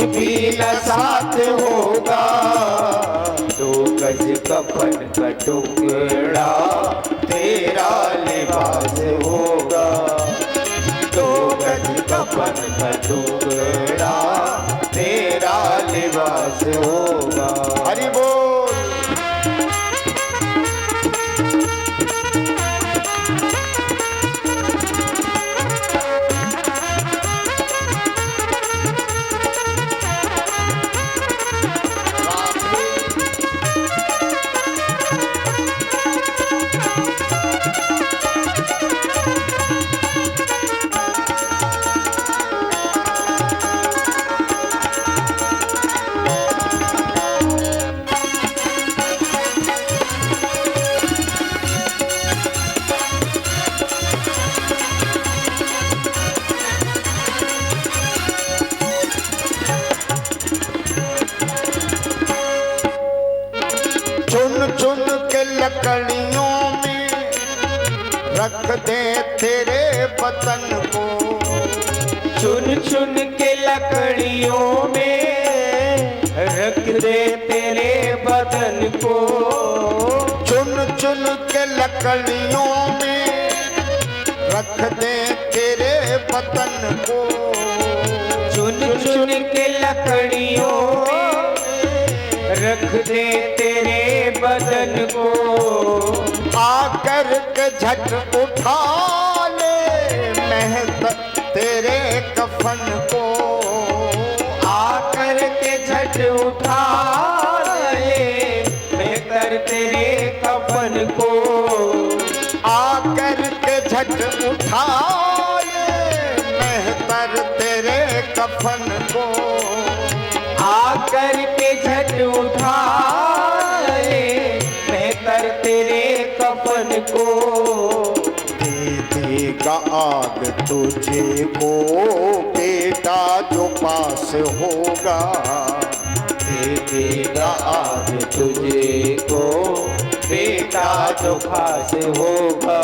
भी न साथ होगा। 2 गज कफन का टुकड़ा तेरा लिबास होगा। 2 गज कफन का टुकड़ा तेरा लिबास होगा। हरि बोल। चुन के लकड़ियों में रख दे तेरे वतन को। चुन चुन के लकड़ियों में रख दे तेरे बदन को। चुन चुन के लकड़ियों में रख दे तेरे वतन को। चुन चुन के लकड़ियों में रख दे तेरे बदन को। आकर के झट उठा ले महक तेरे कफन को। आकर के झट उठा ले बेहतर तेरे कफन को। आकर के झट उठा ले महतर तेरे कफन को। आकर के झट उठा ले बेहतर तेरे कफन को। दे देगा आग तुझे को बेटा जो पास होगा। दे देगा आग तुझे को बेटा जो खास होगा।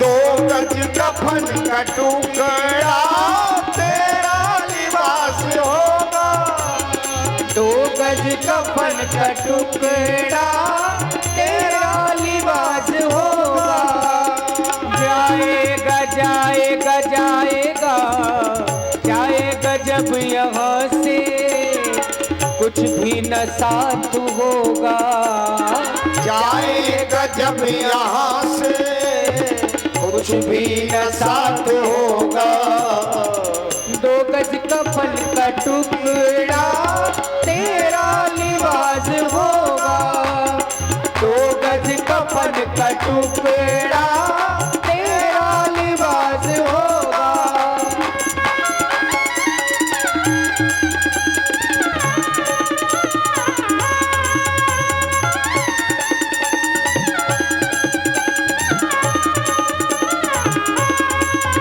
2 गज कफन का टुकड़ा तेरा लिबास होगा। 2 गज कफन का टुकड़ा तेरा लिबास होगा। जाएगा जाएगा जाएगा जाएगा जब यहाँ से कुछ भी न साथ होगा। जाएगा जब यहाँ से कुछ भी न साथ होगा। 2 गज कफन का टुकड़ा तेरा लिबास होगा। 2 गज कफन का टुकड़ा तेरा लिबास होगा।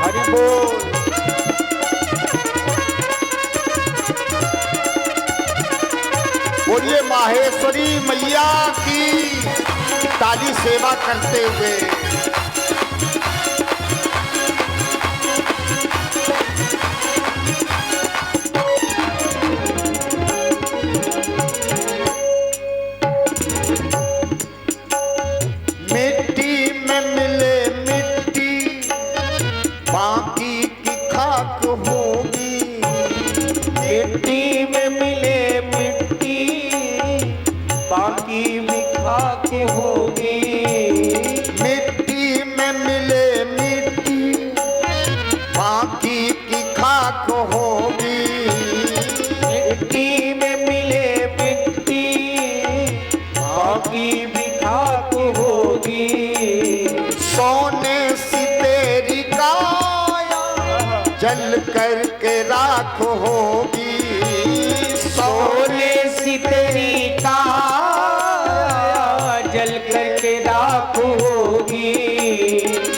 हरि बोल। बोलिए माहेश्वरी मैया की ताली सेवा करते हुए। मिट्टी में मिले मिट्टी बाकी की खाक होगी। मिट्टी में मिले मिट्टी बाकी भी खाक होगी। मिट्टी में मिले मिट्टी बाकी की खाक होगी। मिट्टी में मिले मिट्टी बाकी भी खाक होगी। सोने सी तेरी काया जल करके राख होगी। सोने सी तेरी काया जल करके राख होगी।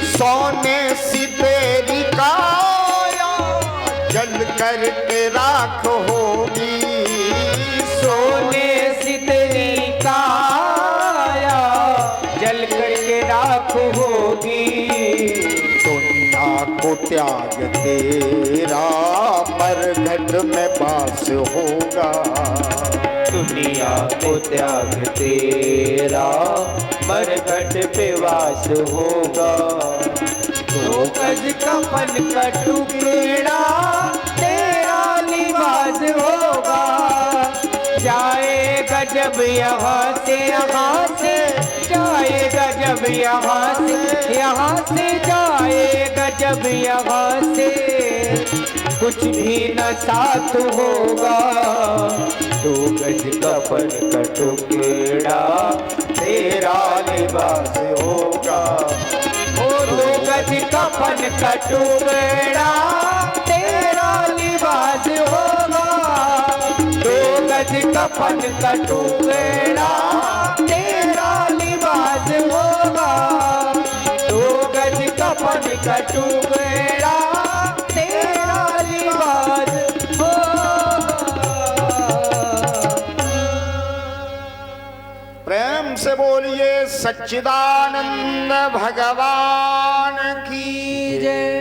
सोने सी तेरी काया जल करके राख होगी। सोने सी तेरी काया जल करके राख होगी। दुनिया को त्याग तेरा मरघट में बास होगा। दुनिया को त्याग तेरा मरघट पे वास होगा। दो गज कफन का टुकड़ा तेरा लिबास होगा। जाएगा जब यहाँ से जाएगा जब यहाँ से जाएगा जब यहाँ से कुछ भी न साथ होगा। दो गज कफन का टुकड़ा तेरा लिबास होगा। ओ दो गज कफन का टुकड़ा तेरा लिबास होगा। दो गज कफन का टुकड़ा तेरा लिबास होगा। दो गज कफन का टुकड़ा तेरा लिबास होगा। प्रेम से बोलिए सच्चिदानंद भगवान की जय।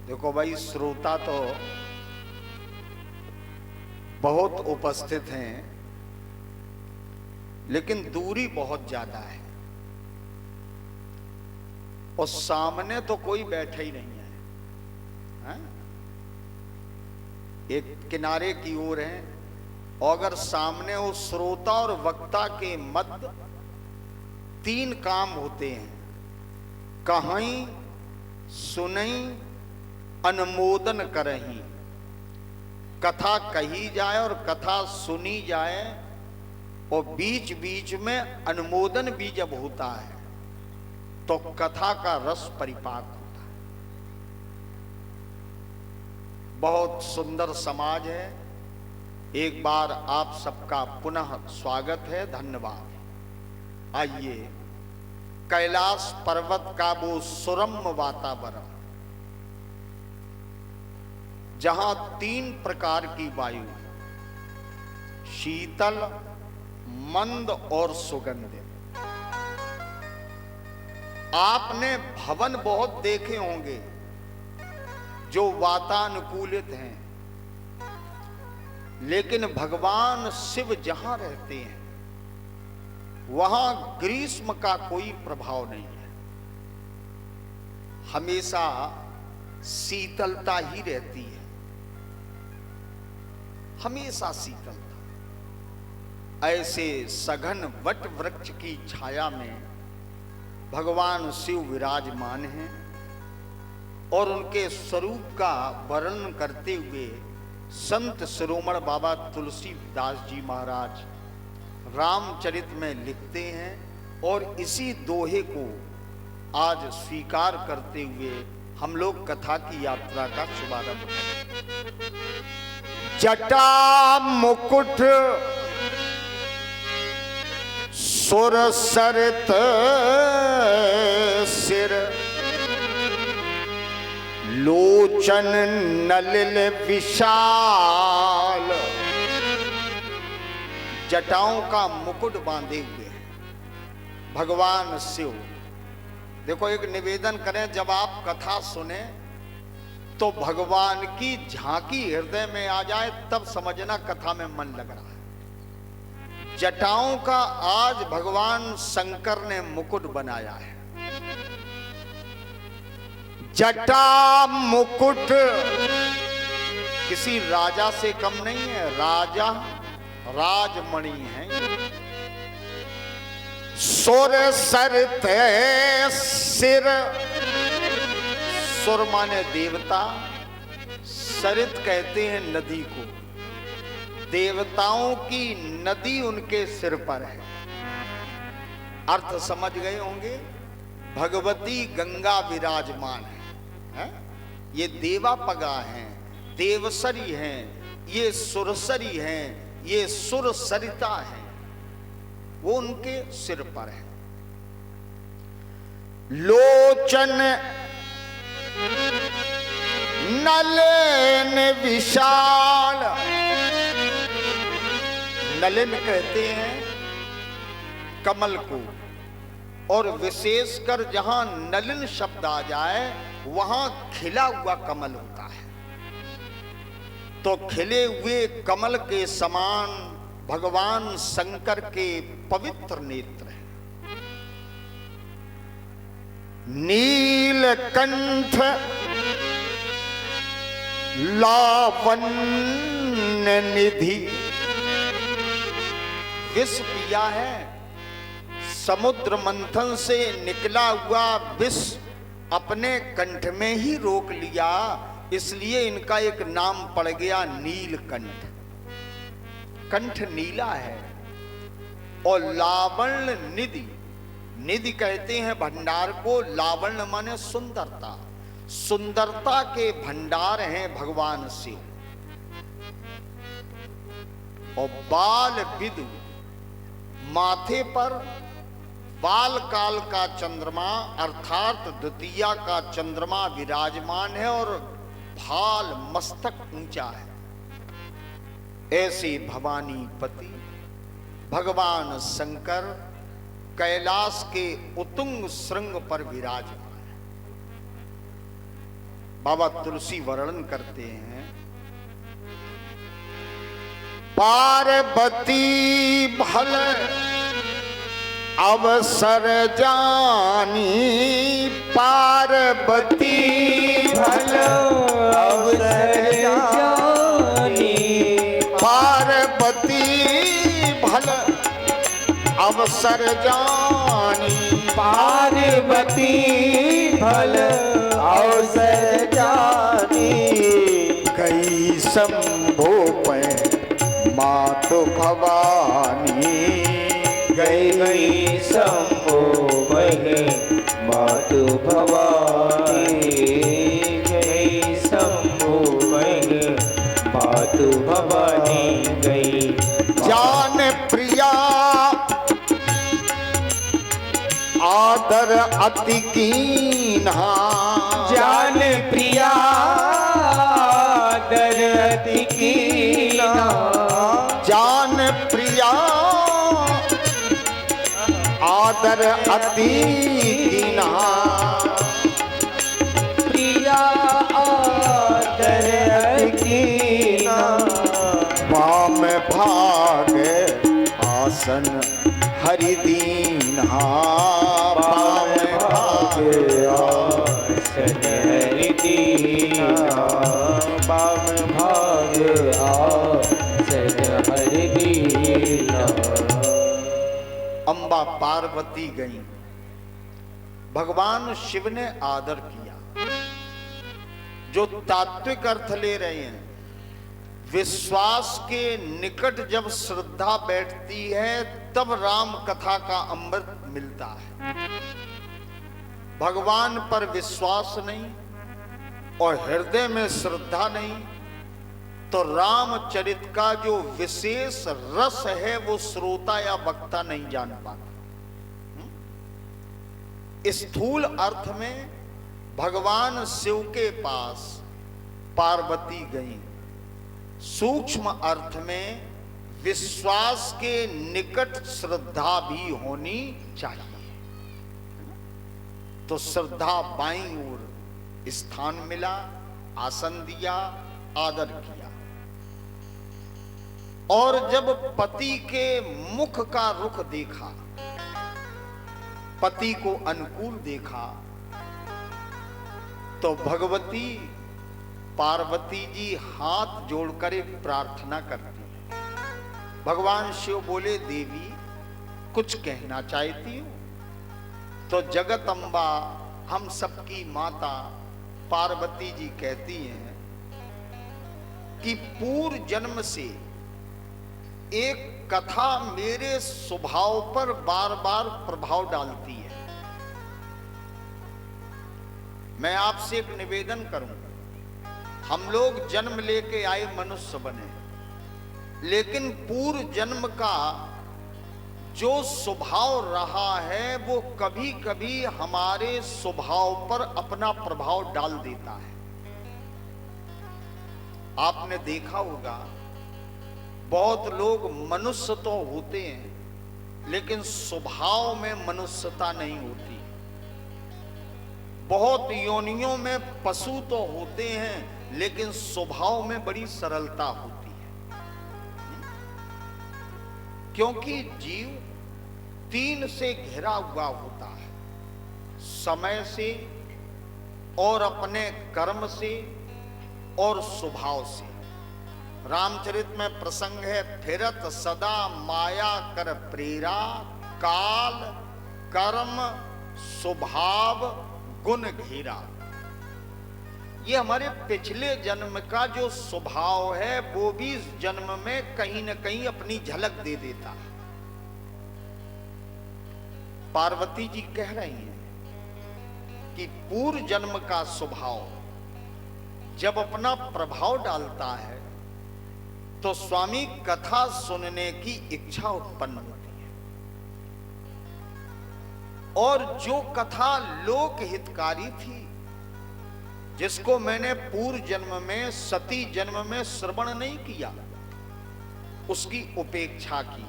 देखो भाई, श्रोता तो बहुत उपस्थित हैं, लेकिन दूरी बहुत ज्यादा है और सामने तो कोई बैठा ही नहीं है, हैं? एक किनारे की ओर है, और अगर सामने हो श्रोता और वक्ता के मध्य तीन काम होते हैं, कहीं सुनई अनुमोदन करही। कथा कही जाए और कथा सुनी जाए, और बीच बीच में अनुमोदन भी जब होता है तो कथा का रस परिपाक होता है। बहुत सुंदर समाज है। एक बार आप सबका पुनः स्वागत है, धन्यवाद। आइए, कैलाश पर्वत का वो सुरम्य वातावरण, जहां तीन प्रकार की वायु, शीतल, मंद और सुगंधित। आपने भवन बहुत देखे होंगे जो वातानुकूलित हैं, लेकिन भगवान शिव जहां रहते हैं वहां ग्रीष्म का कोई प्रभाव नहीं है। हमेशा शीतलता ही रहती है, हमेशा शीतलता। ऐसे सघन वट वृक्ष की छाया में भगवान शिव विराजमान हैं, और उनके स्वरूप का वर्णन करते हुए संत शिरोमणि बाबा तुलसीदास जी महाराज रामचरित में लिखते हैं, और इसी दोहे को आज स्वीकार करते हुए हम लोग कथा की यात्रा का शुभारंभ करें। जटा मुकुट सुर सरित सिर, लोचन नलिन विशाल। जटाओं का मुकुट बांधे हुए हैं भगवान शिव। देखो, एक निवेदन करें, जब आप कथा सुने तो भगवान की झांकी हृदय में आ जाए, तब समझना कथा में मन लग रहा है। जटाओं का आज भगवान शंकर ने मुकुट बनाया है। जटा मुकुट किसी राजा से कम नहीं है, राजा राजमणि है। सुर सरित सिर, सुर माने देवता, सरित कहते हैं नदी को। देवताओं की नदी उनके सिर पर है। अर्थ समझ गए होंगे। भगवती गंगा विराजमान है, ये देवापगा हैं, देवसरी हैं, ये सुरसरी हैं, ये सुर सरिता हैं, वो उनके सिर पर है। लोचन नलिन विशाल, नलिन कहते हैं कमल को, और विशेषकर जहां नलिन शब्द आ जाए वहां खिला हुआ कमल होता है। तो खिले हुए कमल के समान भगवान शंकर के पवित्र नेत्र हैं। नीलकंठ लावण्य निधि, विष पिया है, समुद्र मंथन से निकला हुआ विष अपने कंठ में ही रोक लिया, इसलिए इनका एक नाम पड़ गया नीलकंठ। कंठ नीला है। और लावण्य निधि, निधि कहते हैं भंडार को, लावण्य माने सुंदरता, सुंदरता के भंडार हैं भगवान शिव। और बाल विदु, माथे पर बाल काल का चंद्रमा अर्थात द्वितीया का चंद्रमा विराजमान है और भाल मस्तक ऊंचा है। ऐसे भवानी पति भगवान शंकर कैलाश के उत्तुंग श्रृंग पर विराजमान है। बाबा तुलसी वर्णन करते हैं, पार्वती भल अवसर जानी, पार्वती भल अवसर जानी, पार्वती भल अवसर जानी, पार्वती भल अवसर जानी, गई शंभो पे मातु भवानी, गई शंभो बहे मातु भवानी, गई शंभो बहे मातु भवानी, गई जान प्रिया आदर अति कीन्हा, जान प्रिया आदर अति कीन्हा, जान प्रिया आदर अति कीन्हा, प्रिया आदर अति कीन्हा, वाम भाग आसन हरि दीन्हा, वाम भाग आसन हरि दीन्हा, वाम भाग आसन हरि दीन्हा। अम्बा पार्वती गई, भगवान शिव ने आदर किया। जो तात्विक अर्थ ले रहे हैं, विश्वास के निकट जब श्रद्धा बैठती है तब राम कथा का अमृत मिलता है। भगवान पर विश्वास नहीं और हृदय में श्रद्धा नहीं तो रामचरित का जो विशेष रस है वो श्रोता या वक्ता नहीं जान पाता। स्थूल अर्थ में भगवान शिव के पास पार्वती गई, सूक्ष्म अर्थ में विश्वास के निकट श्रद्धा भी होनी चाहिए। तो श्रद्धा बाईं ओर स्थान मिला, आसन दिया, आदर किया। और जब पति के मुख का रुख देखा, पति को अनुकूल देखा, तो भगवती पार्वती जी हाथ जोड़कर एक प्रार्थना करती है। भगवान शिव बोले, देवी कुछ कहना चाहती हो? तो जगत अम्बा, हम सबकी माता पार्वती जी कहती हैं कि पूर्व जन्म से एक कथा मेरे स्वभाव पर बार बार प्रभाव डालती है। मैं आपसे एक निवेदन करूं, हम लोग जन्म लेके आए मनुष्य बने, लेकिन पूर्व जन्म का जो स्वभाव रहा है वो कभी कभी हमारे स्वभाव पर अपना प्रभाव डाल देता है। आपने देखा होगा, बहुत लोग मनुष्य तो होते हैं लेकिन स्वभाव में मनुष्यता नहीं होती। बहुत योनियों में पशु तो होते हैं लेकिन स्वभाव में बड़ी सरलता होती है, क्योंकि जीव तीन से घिरा हुआ होता है, समय से और अपने कर्म से और स्वभाव से। रामचरित में प्रसंग है, फिरत सदा माया कर प्रेरा, काल कर्म स्वभाव गुण घेरा। ये हमारे पिछले जन्म का जो स्वभाव है वो भी इस जन्म में कहीं न कहीं अपनी झलक दे देता है। पार्वती जी कह रही हैं कि पूर्व जन्म का स्वभाव जब अपना प्रभाव डालता है तो स्वामी कथा सुनने की इच्छा उत्पन्न होती है, और जो कथा लोक हितकारी थी, जिसको मैंने पूर्व जन्म में सती जन्म में श्रवण नहीं किया, उसकी उपेक्षा की।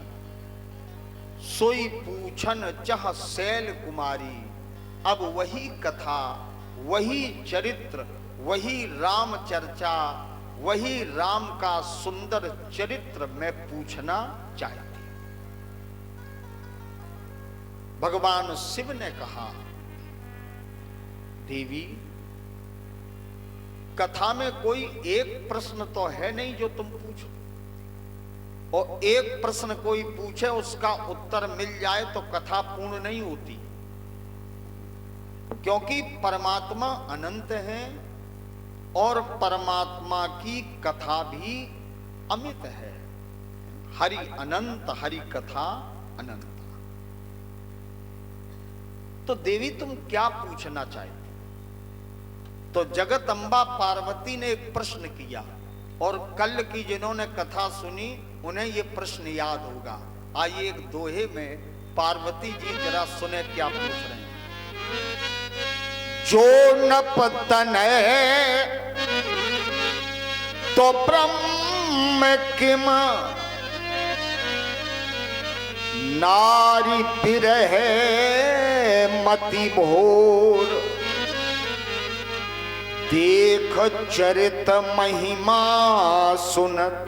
सोई पूछन चह शैल कुमारी, अब वही कथा, वही चरित्र, वही राम चर्चा, वही राम का सुंदर चरित्र मैं पूछना चाहती। भगवान शिव ने कहा, देवी कथा में कोई एक प्रश्न तो है नहीं जो तुम पूछो, और एक प्रश्न कोई पूछे उसका उत्तर मिल जाए तो कथा पूर्ण नहीं होती, क्योंकि परमात्मा अनंत है और परमात्मा की कथा भी अमित है। हरि अनंत, हरि कथा अनंत। तो देवी तुम क्या पूछना चाहती? तो जगत अम्बा पार्वती ने एक प्रश्न किया, और कल की जिन्होंने कथा सुनी उन्हें ये प्रश्न याद होगा। आइए एक दोहे में पार्वती जी जरा सुने क्या पूछ रहे हैं। जो न पतन तो ब्रह्म किम, नारी पिरहे मति भोर, देख चरित महिमा सुनत,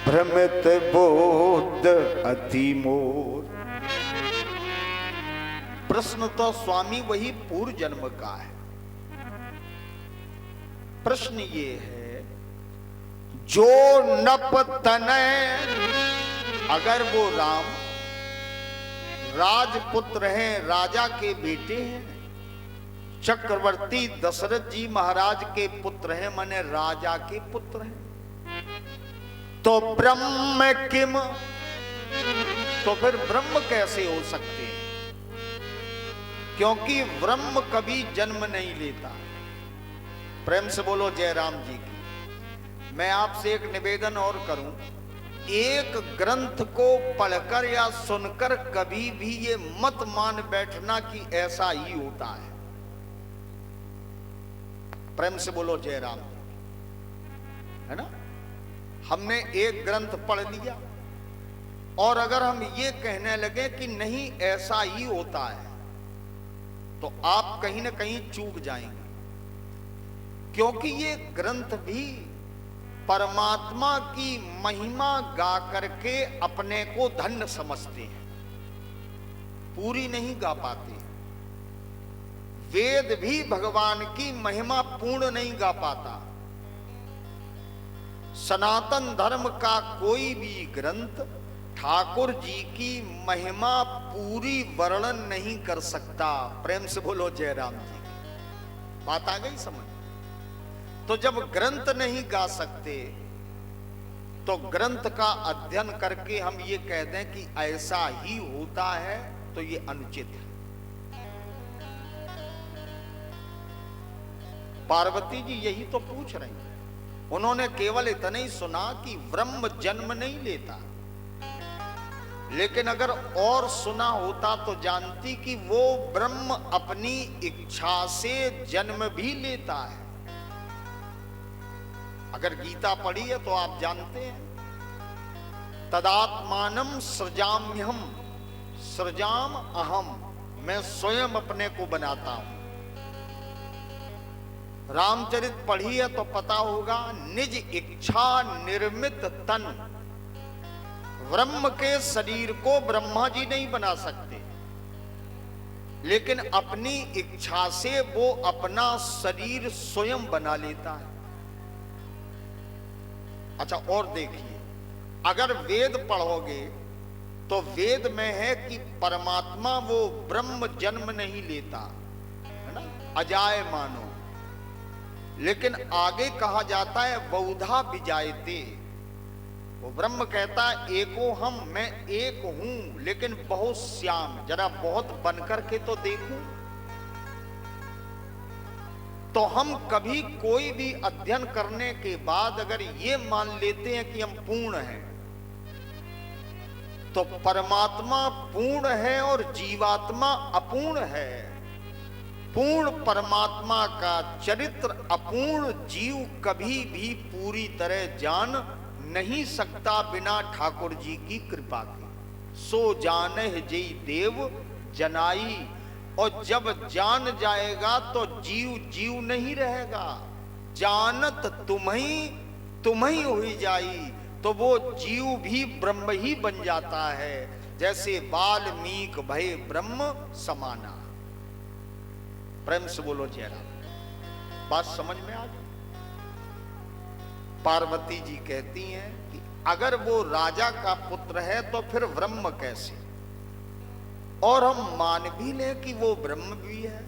भ्रमित बोध अति मोर। प्रश्न तो स्वामी वही पूर्व जन्म का है। प्रश्न ये है, जो नप तनय, अगर वो राम राजपुत्र हैं, राजा के बेटे हैं, चक्रवर्ती दशरथ जी महाराज के पुत्र हैं, माने राजा के पुत्र हैं, तो ब्रह्म किम, तो फिर ब्रह्म कैसे हो सकते हैं? क्योंकि ब्रह्म कभी जन्म नहीं लेता। प्रेम से बोलो जय राम जी की। मैं आपसे एक निवेदन और करूं, एक ग्रंथ को पढ़कर या सुनकर कभी भी ये मत मान बैठना कि ऐसा ही होता है। प्रेम से बोलो जय राम, है ना? हमने एक ग्रंथ पढ़ लिया और अगर हम ये कहने लगे कि नहीं ऐसा ही होता है, तो आप कहीं ना कहीं चूक जाएंगे, क्योंकि ये ग्रंथ भी परमात्मा की महिमा गा करके अपने को धन्य समझते हैं, पूरी नहीं गा पाते। वेद भी भगवान की महिमा पूर्ण नहीं गा पाता। सनातन धर्म का कोई भी ग्रंथ ठाकुर जी की महिमा पूरी वर्णन नहीं कर सकता। प्रेम से बोलो जय राम जी। बात आ गई समझ? तो जब ग्रंथ नहीं गा सकते तो ग्रंथ का अध्ययन करके हम ये कह दें कि ऐसा ही होता है, तो ये अनुचित है। पार्वती जी यही तो पूछ रही हैं। उन्होंने केवल इतना ही सुना कि ब्रह्म जन्म नहीं लेता, लेकिन अगर और सुना होता तो जानती कि वो ब्रह्म अपनी इच्छा से जन्म भी लेता है। अगर गीता पढ़ी है तो आप जानते हैं, तदात्मानम सृजाम्यहम, सृजाम अहम, मैं स्वयं अपने को बनाता हूं। रामचरित पढ़ी है तो पता होगा, निज इच्छा निर्मित तन, ब्रह्म के शरीर को ब्रह्मा जी नहीं बना सकते, लेकिन अपनी इच्छा से वो अपना शरीर स्वयं बना लेता है। अच्छा, और देखिए, अगर वेद पढ़ोगे तो वेद में है कि परमात्मा वो ब्रह्म जन्म नहीं लेता, है ना, अजाय मानो, लेकिन आगे कहा जाता है बहुधा विजायते। वो ब्रह्म कहता है एको हम, मैं एक हूं लेकिन बहुत श्याम, जरा बहुत बनकर के तो देखूं। तो हम कभी कोई भी अध्ययन करने के बाद अगर ये मान लेते हैं कि हम पूर्ण हैं, तो परमात्मा पूर्ण है और जीवात्मा अपूर्ण है। पूर्ण परमात्मा का चरित्र अपूर्ण जीव कभी भी पूरी तरह जान नहीं सकता बिना ठाकुर जी की कृपा के। सो जाने जय देव जनाई, और जब जान जाएगा तो जीव जीव नहीं रहेगा, जानत तुम्ही हुई जाई, तो वो जीव भी ब्रह्म ही बन जाता है, जैसे वाल्मीकि भय ब्रह्म समाना। प्रेम से बोलो जय राम। बात समझ में आ गई? पार्वती जी कहती हैं कि अगर वो राजा का पुत्र है तो फिर ब्रह्म कैसे, और हम मान भी लें कि वो ब्रह्म भी है,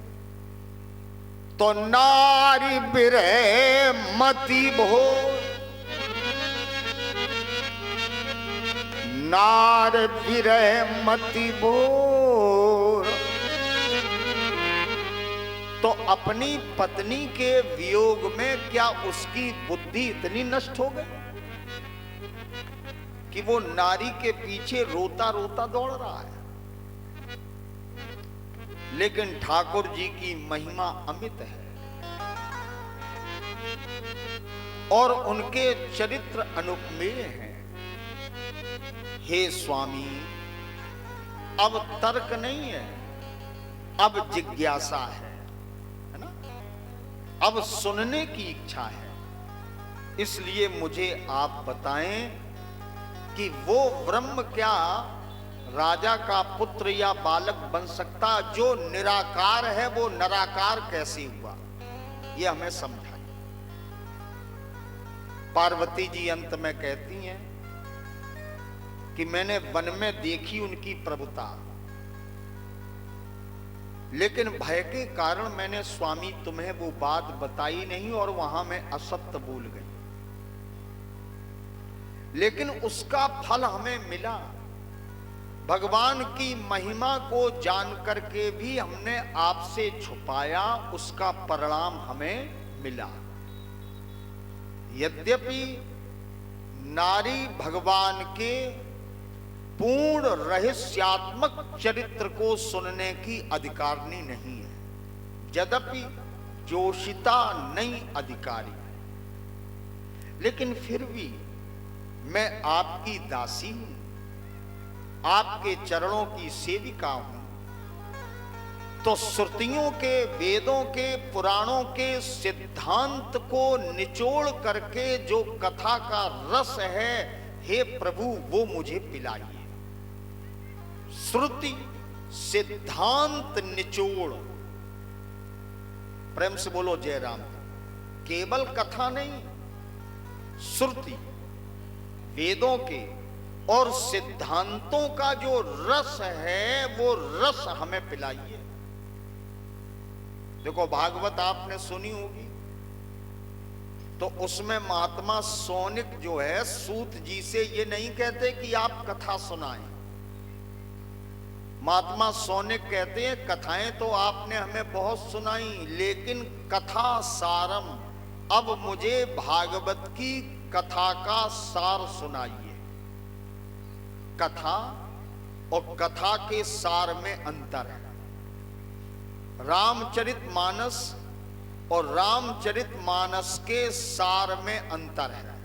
तो नारी बिरह मति भोर, नार बिरह मति भोर, तो अपनी पत्नी के वियोग में क्या उसकी बुद्धि इतनी नष्ट हो गई कि वो नारी के पीछे रोता रोता दौड़ रहा है? लेकिन ठाकुर जी की महिमा अमित है और उनके चरित्र अनुपमेय हैं। हे स्वामी, अब तर्क नहीं है, अब जिज्ञासा है ना, अब सुनने की इच्छा है। इसलिए मुझे आप बताएं कि वो ब्रह्म क्या राजा का पुत्र या बालक बन सकता? जो निराकार है वो निराकार कैसे हुआ, ये हमें समझाइए। पार्वती जी अंत में कहती हैं कि मैंने वन में देखी उनकी प्रभुता, लेकिन भय के कारण मैंने स्वामी तुम्हें वो बात बताई नहीं और वहां मैं असत्य बोल गई, लेकिन उसका फल हमें मिला। भगवान की महिमा को जान करके भी हमने आपसे छुपाया, उसका परिणाम हमें मिला। यद्यपि नारी भगवान के पूर्ण रहस्यात्मक चरित्र को सुनने की अधिकारिणी नहीं है, यद्यपि जोशिता नई अधिकारी है, लेकिन फिर भी मैं आपकी दासी हूं, आपके चरणों की सेविका हूं। तो श्रुतियों के, वेदों के, पुराणों के सिद्धांत को निचोड़ करके जो कथा का रस है, हे प्रभु वो मुझे पिलाइए। श्रुति सिद्धांत निचोड़, प्रेम से बोलो जय राम। केवल कथा नहीं, श्रुति, वेदों के और सिद्धांतों का जो रस है वो रस हमें पिलाइए। देखो भागवत आपने सुनी होगी, तो उसमें महात्मा सौनिक जो है सूत जी से ये नहीं कहते कि आप कथा सुनाएं। महात्मा सौनिक कहते हैं कथाएं तो आपने हमें बहुत सुनाई, लेकिन कथा सारम, अब मुझे भागवत की कथा का सार सुनाइए। कथा और कथा के सार में अंतर है। रामचरितमानस और रामचरितमानस के सार में अंतर है।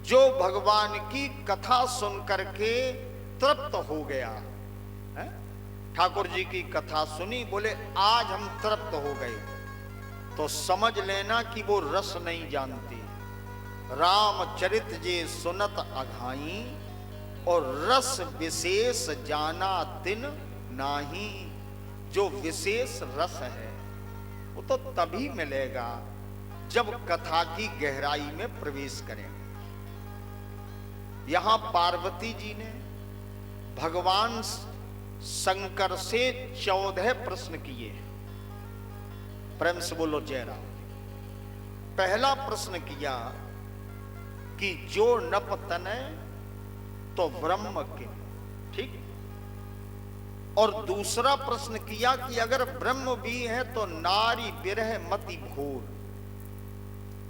जो भगवान की कथा सुन करके तृप्त हो गया, ठाकुर जी की कथा सुनी, बोले आज हम तृप्त हो गए, तो समझ लेना कि वो रस नहीं जानते। रामचरित जे सुनत अघाई और रस विशेष जाना तिन नाही। जो विशेष रस है वो तो तभी मिलेगा जब कथा की गहराई में प्रवेश करें। यहां पार्वती जी ने भगवान शंकर से 14 प्रश्न किए। प्रेम से बोलो जय राम। पहला प्रश्न किया कि जो नप तने तो ब्रह्म के, ठीक। और दूसरा प्रश्न किया कि अगर ब्रह्म भी है तो नारी विरह मति भोर।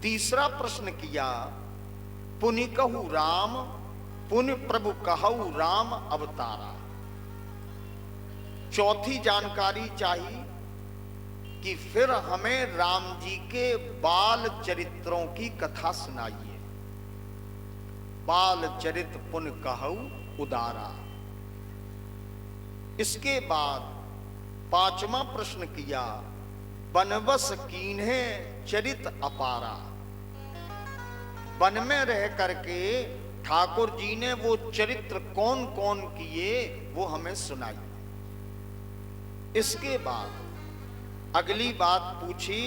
तीसरा प्रश्न किया पुनि कहु राम, पुनि प्रभु कहु राम अवतारा। चौथी जानकारी चाहिए कि फिर हमें राम जी के बाल चरित्रों की कथा सुनाइए। बाल चरित पुन कहु उदारा। इसके बाद पांचवा प्रश्न किया बनवस कीन्हे चरित अपारा। वन में रह करके ठाकुर जी ने वो चरित्र कौन कौन किए वो हमें सुनाई। इसके बाद अगली बात पूछी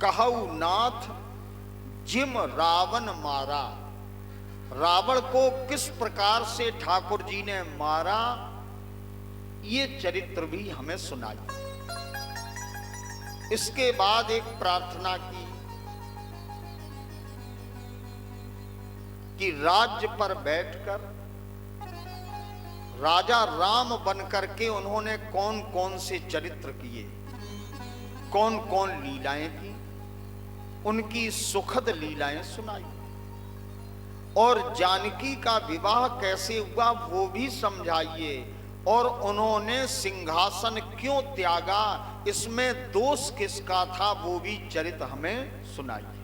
कहु नाथ जिम रावण मारा। रावण को किस प्रकार से ठाकुर जी ने मारा ये चरित्र भी हमें सुनाई। इसके बाद एक प्रार्थना की कि राज्य पर बैठकर राजा राम बनकर के उन्होंने कौन कौन से चरित्र किए, कौन कौन लीलाएं की, उनकी सुखद लीलाएं सुनाई। और जानकी का विवाह कैसे हुआ वो भी समझाइए। और उन्होंने सिंहासन क्यों त्यागा, इसमें दोष किसका था वो भी चरित्र हमें सुनाइए।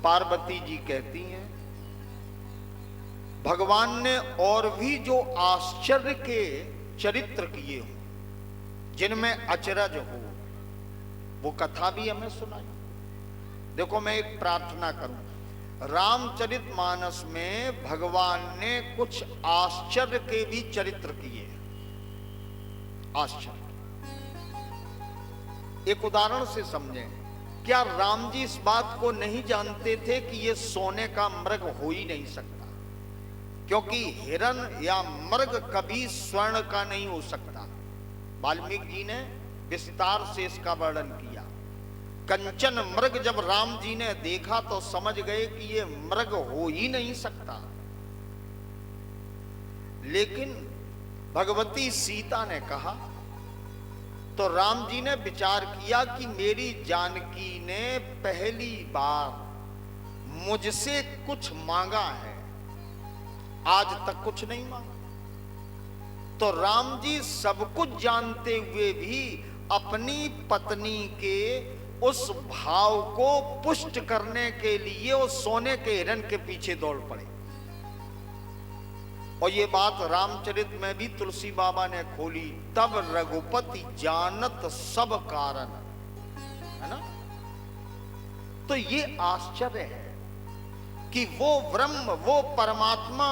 पार्वती जी कहती हैं भगवान ने और भी जो आश्चर्य के चरित्र किए हो जिनमें अचरज हो वो कथा भी हमें सुनाई। देखो मैं एक प्रार्थना करूं, रामचरितमानस में भगवान ने कुछ आश्चर्य के भी चरित्र किए। आश्चर्य एक उदाहरण से समझें। क्या राम जी इस बात को नहीं जानते थे कि ये सोने का मृग हो ही नहीं सकता, क्योंकि हिरण या मृग कभी स्वर्ण का नहीं हो सकता। वाल्मीकि जी ने विस्तार से इसका वर्णन किया। कंचन मृग जब राम जी ने देखा तो समझ गए कि ये मृग हो ही नहीं सकता। लेकिन भगवती सीता ने कहा तो राम जी ने विचार किया कि मेरी जानकी ने पहली बार मुझसे कुछ मांगा है, आज तक कुछ नहीं मांगा। तो राम जी सब कुछ जानते हुए भी अपनी पत्नी के उस भाव को पुष्ट करने के लिए उस सोने के हिरण के पीछे दौड़ पड़े। और ये बात रामचरित में भी तुलसी बाबा ने खोली, तब रघुपति जानत सब कारण, है ना। तो ये आश्चर्य है कि वो ब्रह्म, वो परमात्मा,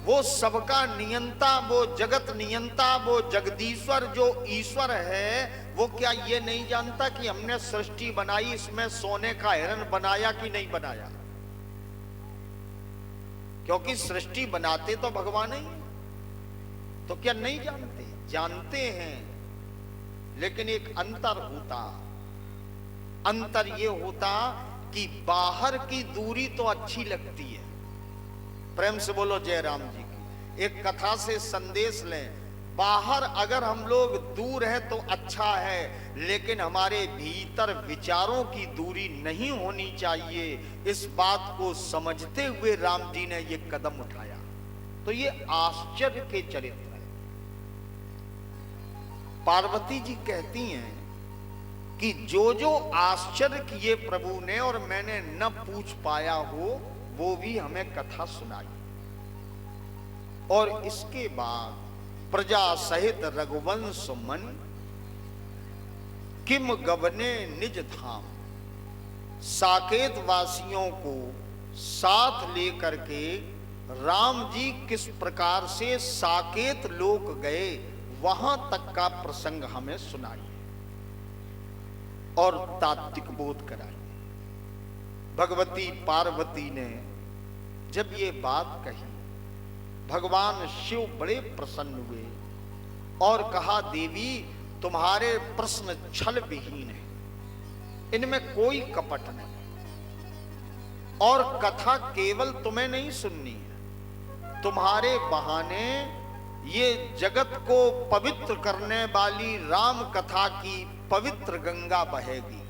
वो सबका नियंता, वो जगत नियंता, वो जगदीश्वर जो ईश्वर है, वो क्या ये नहीं जानता कि हमने सृष्टि बनाई, इसमें सोने का हिरण बनाया कि नहीं बनाया? क्योंकि सृष्टि बनाते तो भगवान ही, तो क्या नहीं जानते? जानते हैं, लेकिन एक अंतर होता। अंतर ये होता कि बाहर की दूरी तो अच्छी लगती है। प्रेम से बोलो जय राम जी की। एक कथा से संदेश लें, बाहर अगर हम लोग दूर हैं तो अच्छा है, लेकिन हमारे भीतर विचारों की दूरी नहीं होनी चाहिए। इस बात को समझते हुए राम जी ने ये कदम उठाया। तो ये आश्चर्य के चरित्र है। पार्वती जी कहती हैं कि जो जो आश्चर्य किए प्रभु ने और मैंने न पूछ पाया हो वो भी हमें कथा सुनाई। और इसके बाद प्रजा सहित रघुवंश मन किम गबने निज धाम, साकेत वासियों को साथ लेकर के राम जी किस प्रकार से साकेत लोक गए, वहां तक का प्रसंग हमें सुनाइए और तात्विक बोध कराइए। भगवती पार्वती ने जब ये बात कही, भगवान शिव बड़े प्रसन्न हुए और कहा, देवी तुम्हारे प्रश्न छल विहीन है, इनमें कोई कपट नहीं, और कथा केवल तुम्हें नहीं सुननी है, तुम्हारे बहाने ये जगत को पवित्र करने वाली राम कथा की पवित्र गंगा बहेगी।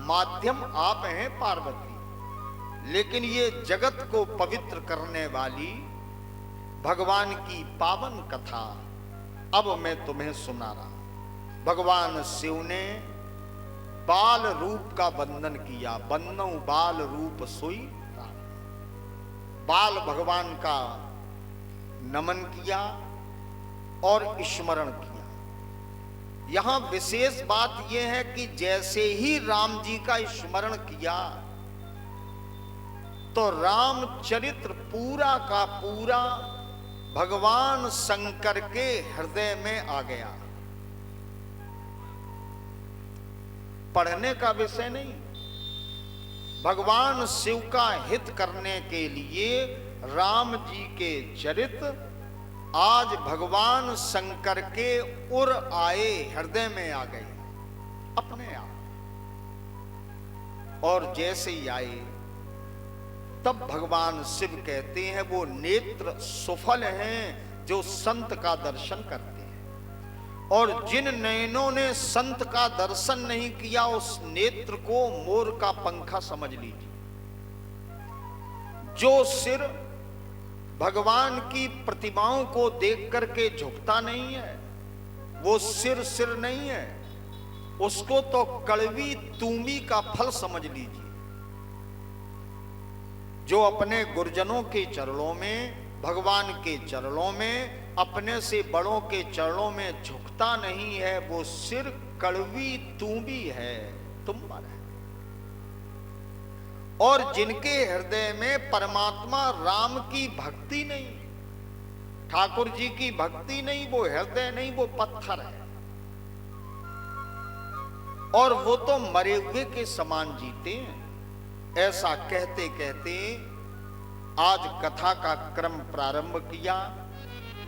माध्यम आप हैं पार्वती, लेकिन ये जगत को पवित्र करने वाली भगवान की पावन कथा अब मैं तुम्हें सुना रहा। भगवान शिव ने बाल रूप का वंदन किया, बन्नौ बाल रूप सोई राम। बाल भगवान का नमन किया और स्मरण किया। यहां विशेष बात यह है कि जैसे ही राम जी का स्मरण किया तो रामचरित्र पूरा का पूरा भगवान शंकर के हृदय में आ गया। पढ़ने का विषय नहीं, भगवान शिव का हित करने के लिए राम जी के चरित्र आज भगवान शंकर के उर आए, हृदय में आ गए अपने आप। और जैसे ही आए तब भगवान शिव कहते हैं वो नेत्र सुफल हैं जो संत का दर्शन करते हैं, और जिन नयनों ने संत का दर्शन नहीं किया उस नेत्र को मोर का पंखा समझ लीजिए। जो सिर भगवान की प्रतिमाओं को देख करके झुकता नहीं है, वो सिर नहीं है, उसको तो कड़वी तूमी का फल समझ लीजिए। जो अपने गुरुजनों के चरणों में, भगवान के चरणों में, अपने से बड़ों के चरणों में झुकता नहीं है, वो सिर कड़वी तूमी है, तुम्बार है। और जिनके हृदय में परमात्मा राम की भक्ति नहीं, ठाकुर जी की भक्ति नहीं, वो हृदय नहीं, वो पत्थर है। और वो तो मरे हुए के समान जीते हैं। ऐसा कहते कहते आज कथा का क्रम प्रारंभ किया।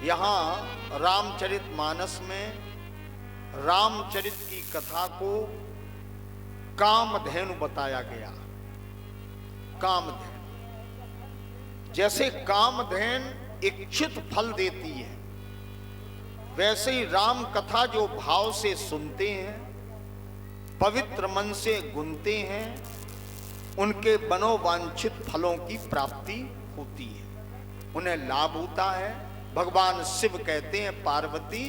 यहां रामचरितमानस में रामचरित की कथा को कामधेनु बताया गया। कामधेनु, जैसे कामधेन इच्छित फल देती है, वैसे ही राम कथा जो भाव से सुनते हैं, पवित्र मन से गुनते हैं, उनके मनोवांछित फलों की प्राप्ति होती है, उन्हें लाभ होता है। भगवान शिव कहते हैं, पार्वती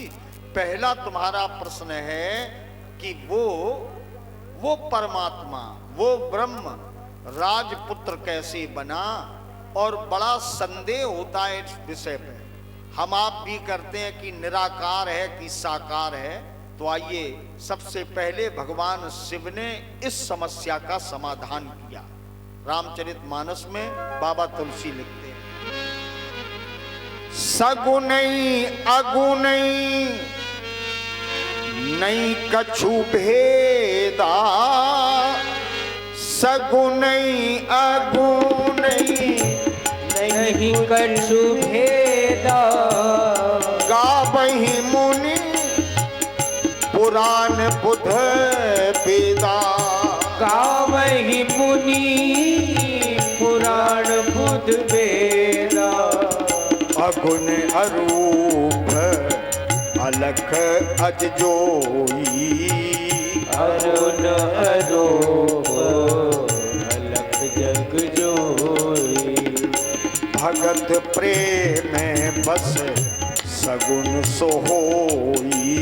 पहला तुम्हारा प्रश्न है कि वो परमात्मा, वो ब्रह्म राजपुत्र कैसे बना, और बड़ा संदेह होता है इस विषय पे। हम आप भी करते हैं कि निराकार है कि साकार है। तो आइए, सबसे पहले भगवान शिव ने इस समस्या का समाधान किया। रामचरितमानस में बाबा तुलसी लिखते हैं, सगुनई अगुनई नहीं कछु भेदा, सगुनई अगुनई नहीं कछु भेदा, गावहि मुनि पुराण बुध वेदा, गावहि मुनि पुराण बुध वेदा, अगुण अरूप अलख अज जोई, अरुण अरूप अलख जग जोई, भगत प्रेम बस सगुन सोहोई,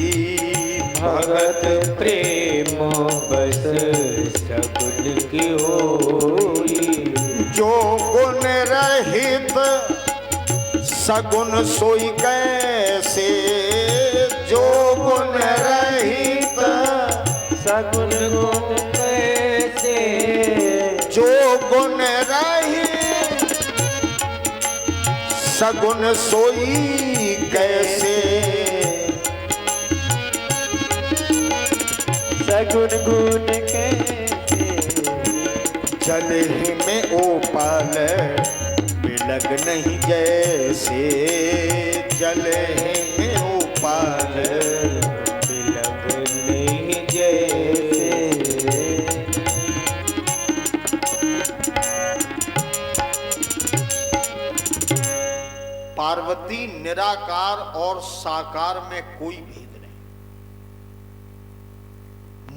भगत प्रेम बस सगुन की होई, जो गुण रहित सगुन सोई कैसे, जो गुण रहित सगुन गुण कैसे, जो गुण रही सगुन सोई कैसे, सगुन गुण कैसे, जल ही में ओपाल बिलग नहीं जैसे, जल ही में ओपाल बिलग नहीं जैसे। पार्वती निराकार और साकार में कोई भेद नहीं।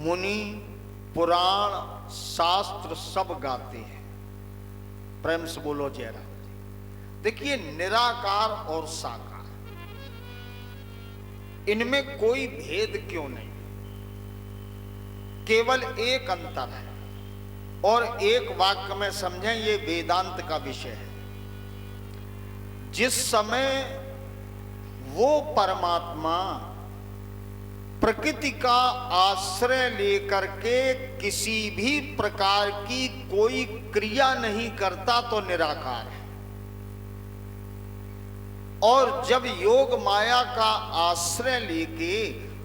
मुनि पुराण शास्त्र सब गाते हैं। प्रेम से बोलो जयराम। देखिए निराकार और साकार इनमें कोई भेद क्यों नहीं, केवल एक अंतर है और एक वाक्य में समझें, ये वेदांत का विषय है। जिस समय वो परमात्मा प्रकृति का आश्रय लेकर के किसी भी प्रकार की कोई क्रिया नहीं करता तो निराकार है, और जब योग माया का आश्रय लेके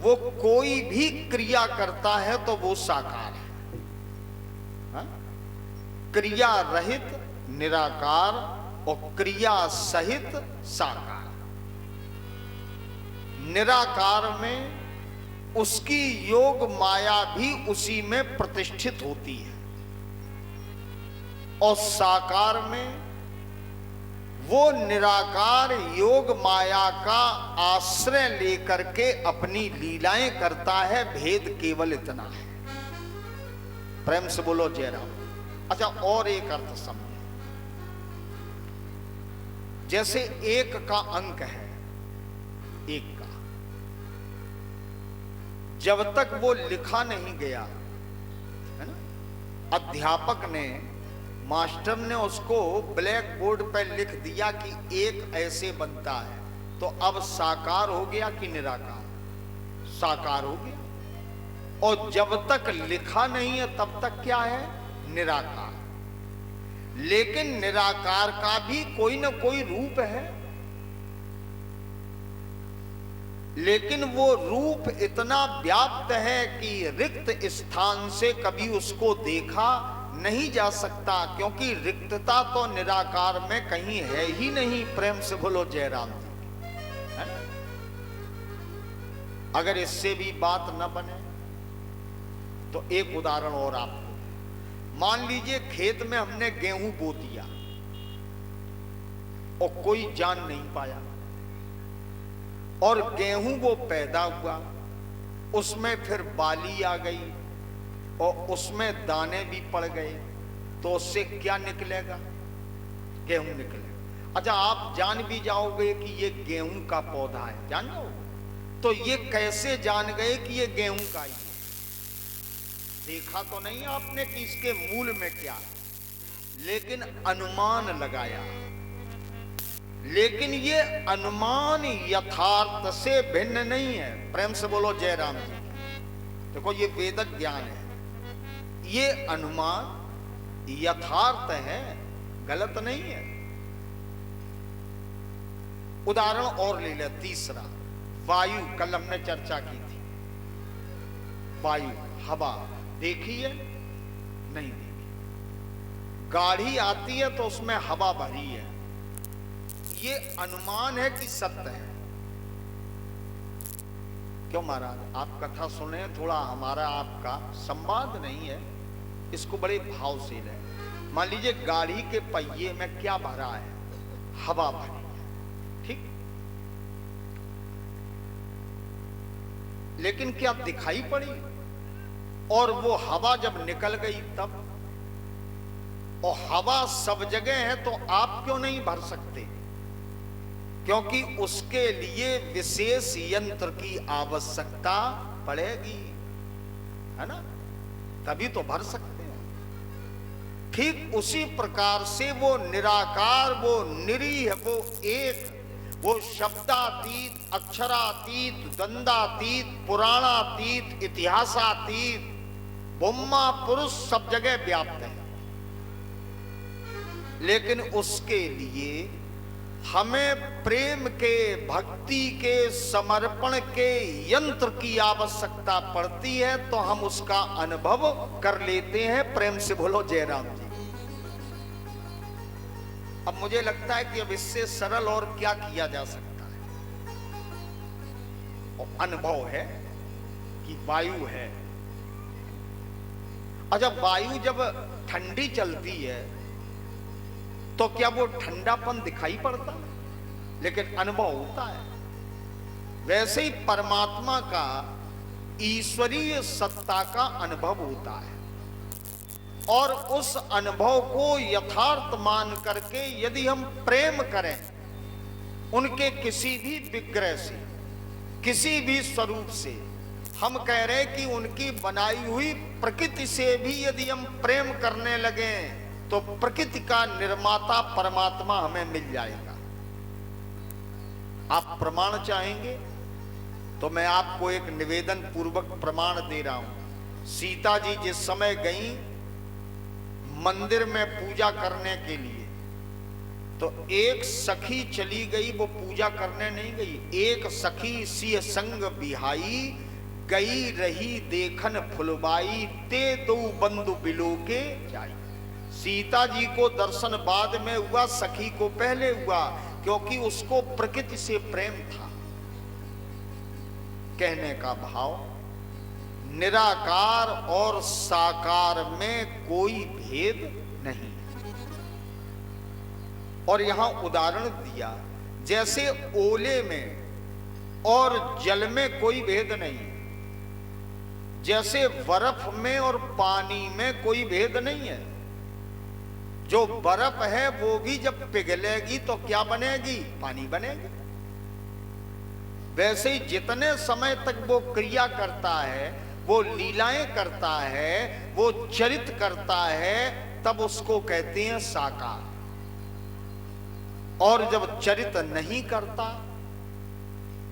वो कोई भी क्रिया करता है तो वो साकार है। हा? क्रिया रहित निराकार और क्रिया सहित साकार। निराकार में उसकी योग माया भी उसी में प्रतिष्ठित होती है, और साकार में वो निराकार योग माया का आश्रय लेकर के अपनी लीलाएं करता है। भेद केवल इतना है। प्रेम से बोलो जयराम। अच्छा, और एक अर्थ समझे। जैसे एक का अंक है, एक का जब तक वो लिखा नहीं गया है ना, अध्यापक ने, मास्टर ने उसको ब्लैक बोर्ड पर लिख दिया कि एक ऐसे बनता है, तो अब साकार हो गया कि निराकार? साकार हो गया। और जब तक लिखा नहीं है तब तक क्या है? निराकार। लेकिन निराकार का भी कोई ना कोई रूप है, लेकिन वो रूप इतना व्याप्त है कि रिक्त स्थान से कभी उसको देखा नहीं जा सकता, क्योंकि रिक्तता तो निराकार में कहीं है ही नहीं। प्रेम से बोलो जयराम जी। है? अगर इससे भी बात न बने तो एक उदाहरण और आपको। मान लीजिए खेत में हमने गेहूं बो दिया और कोई जान नहीं पाया, और गेहूं वो पैदा हुआ, उसमें फिर बाली आ गई और उसमें दाने भी पड़ गए, तो उससे क्या निकलेगा? गेहूं निकलेगा। अच्छा, आप जान भी जाओगे कि ये गेहूं का पौधा है, जान जाओगे, तो ये कैसे जान गए कि ये गेहूं का ही है? देखा तो नहीं आपने कि इसके मूल में क्या है, लेकिन अनुमान लगाया। लेकिन ये अनुमान यथार्थ से भिन्न नहीं है। प्रेम से बोलो जयराम जी। देखो, ये वेदक ज्ञान है। ये अनुमान यथार्थ है, गलत नहीं है। उदाहरण और ले ले, तीसरा वायु। कल हमने चर्चा की थी। वायु, हवा देखी है? नहीं देखी। गाड़ी आती है तो उसमें हवा भरी है, ये अनुमान है कि सत्य है? क्यों महाराज, आप कथा सुने, थोड़ा हमारा आपका संवाद नहीं है, इसको बड़े भाव से लें। मान लीजिए गाड़ी के पहिए में क्या भरा है? हवा भरी है, ठीक? लेकिन क्या दिखाई पड़ी? और वो हवा जब निकल गई तब? और हवा सब जगह है तो आप क्यों नहीं भर सकते? क्योंकि उसके लिए विशेष यंत्र की आवश्यकता पड़ेगी, है ना? तभी तो भर सकते हैं। ठीक उसी प्रकार से वो निराकार, वो निरीह, वो एक, वो शब्दातीत, अक्षरातीत, द्वंदातीत, पुराणातीत, इतिहासातीत, ब्रह्मा पुरुष सब जगह व्याप्त है, लेकिन उसके लिए हमें प्रेम के, भक्ति के, समर्पण के यंत्र की आवश्यकता पड़ती है, तो हम उसका अनुभव कर लेते हैं। प्रेम से बोलो जय राम जी। अब मुझे लगता है कि अब इससे सरल और क्या किया जा सकता है। और अनुभव है कि वायु है। अच्छा, वायु जब ठंडी चलती है तो क्या वो ठंडापन दिखाई पड़ता? लेकिन अनुभव होता है। वैसे ही परमात्मा का, ईश्वरीय सत्ता का अनुभव होता है, और उस अनुभव को यथार्थ मान करके यदि हम प्रेम करें उनके किसी भी विग्रह से, किसी भी स्वरूप से, हम कह रहे हैं कि उनकी बनाई हुई प्रकृति से भी यदि हम प्रेम करने लगे तो प्रकृति का निर्माता परमात्मा हमें मिल जाएगा। आप प्रमाण चाहेंगे तो मैं आपको एक निवेदन पूर्वक प्रमाण दे रहा हूं। सीता जी जिस समय गई मंदिर में पूजा करने के लिए, तो एक सखी चली गई, वो पूजा करने नहीं गई। एक सखी सिय संग बिहाई, गई रही देखन फुलबाई, ते दो बंधु बिलो के जाई। सीता जी को दर्शन बाद में हुआ, सखी को पहले हुआ, क्योंकि उसको प्रकृति से प्रेम था। कहने का भाव, निराकार और साकार में कोई भेद नहीं। और यहां उदाहरण दिया, जैसे ओले में और जल में कोई भेद नहीं, जैसे बर्फ में और पानी में कोई भेद नहीं है। जो बर्फ है वो भी जब पिघलेगी तो क्या बनेगी? पानी बनेगी। वैसे ही जितने समय तक वो क्रिया करता है, वो लीलाएं करता है, वो चरित करता है, तब उसको कहते हैं साकार। और जब चरित नहीं करता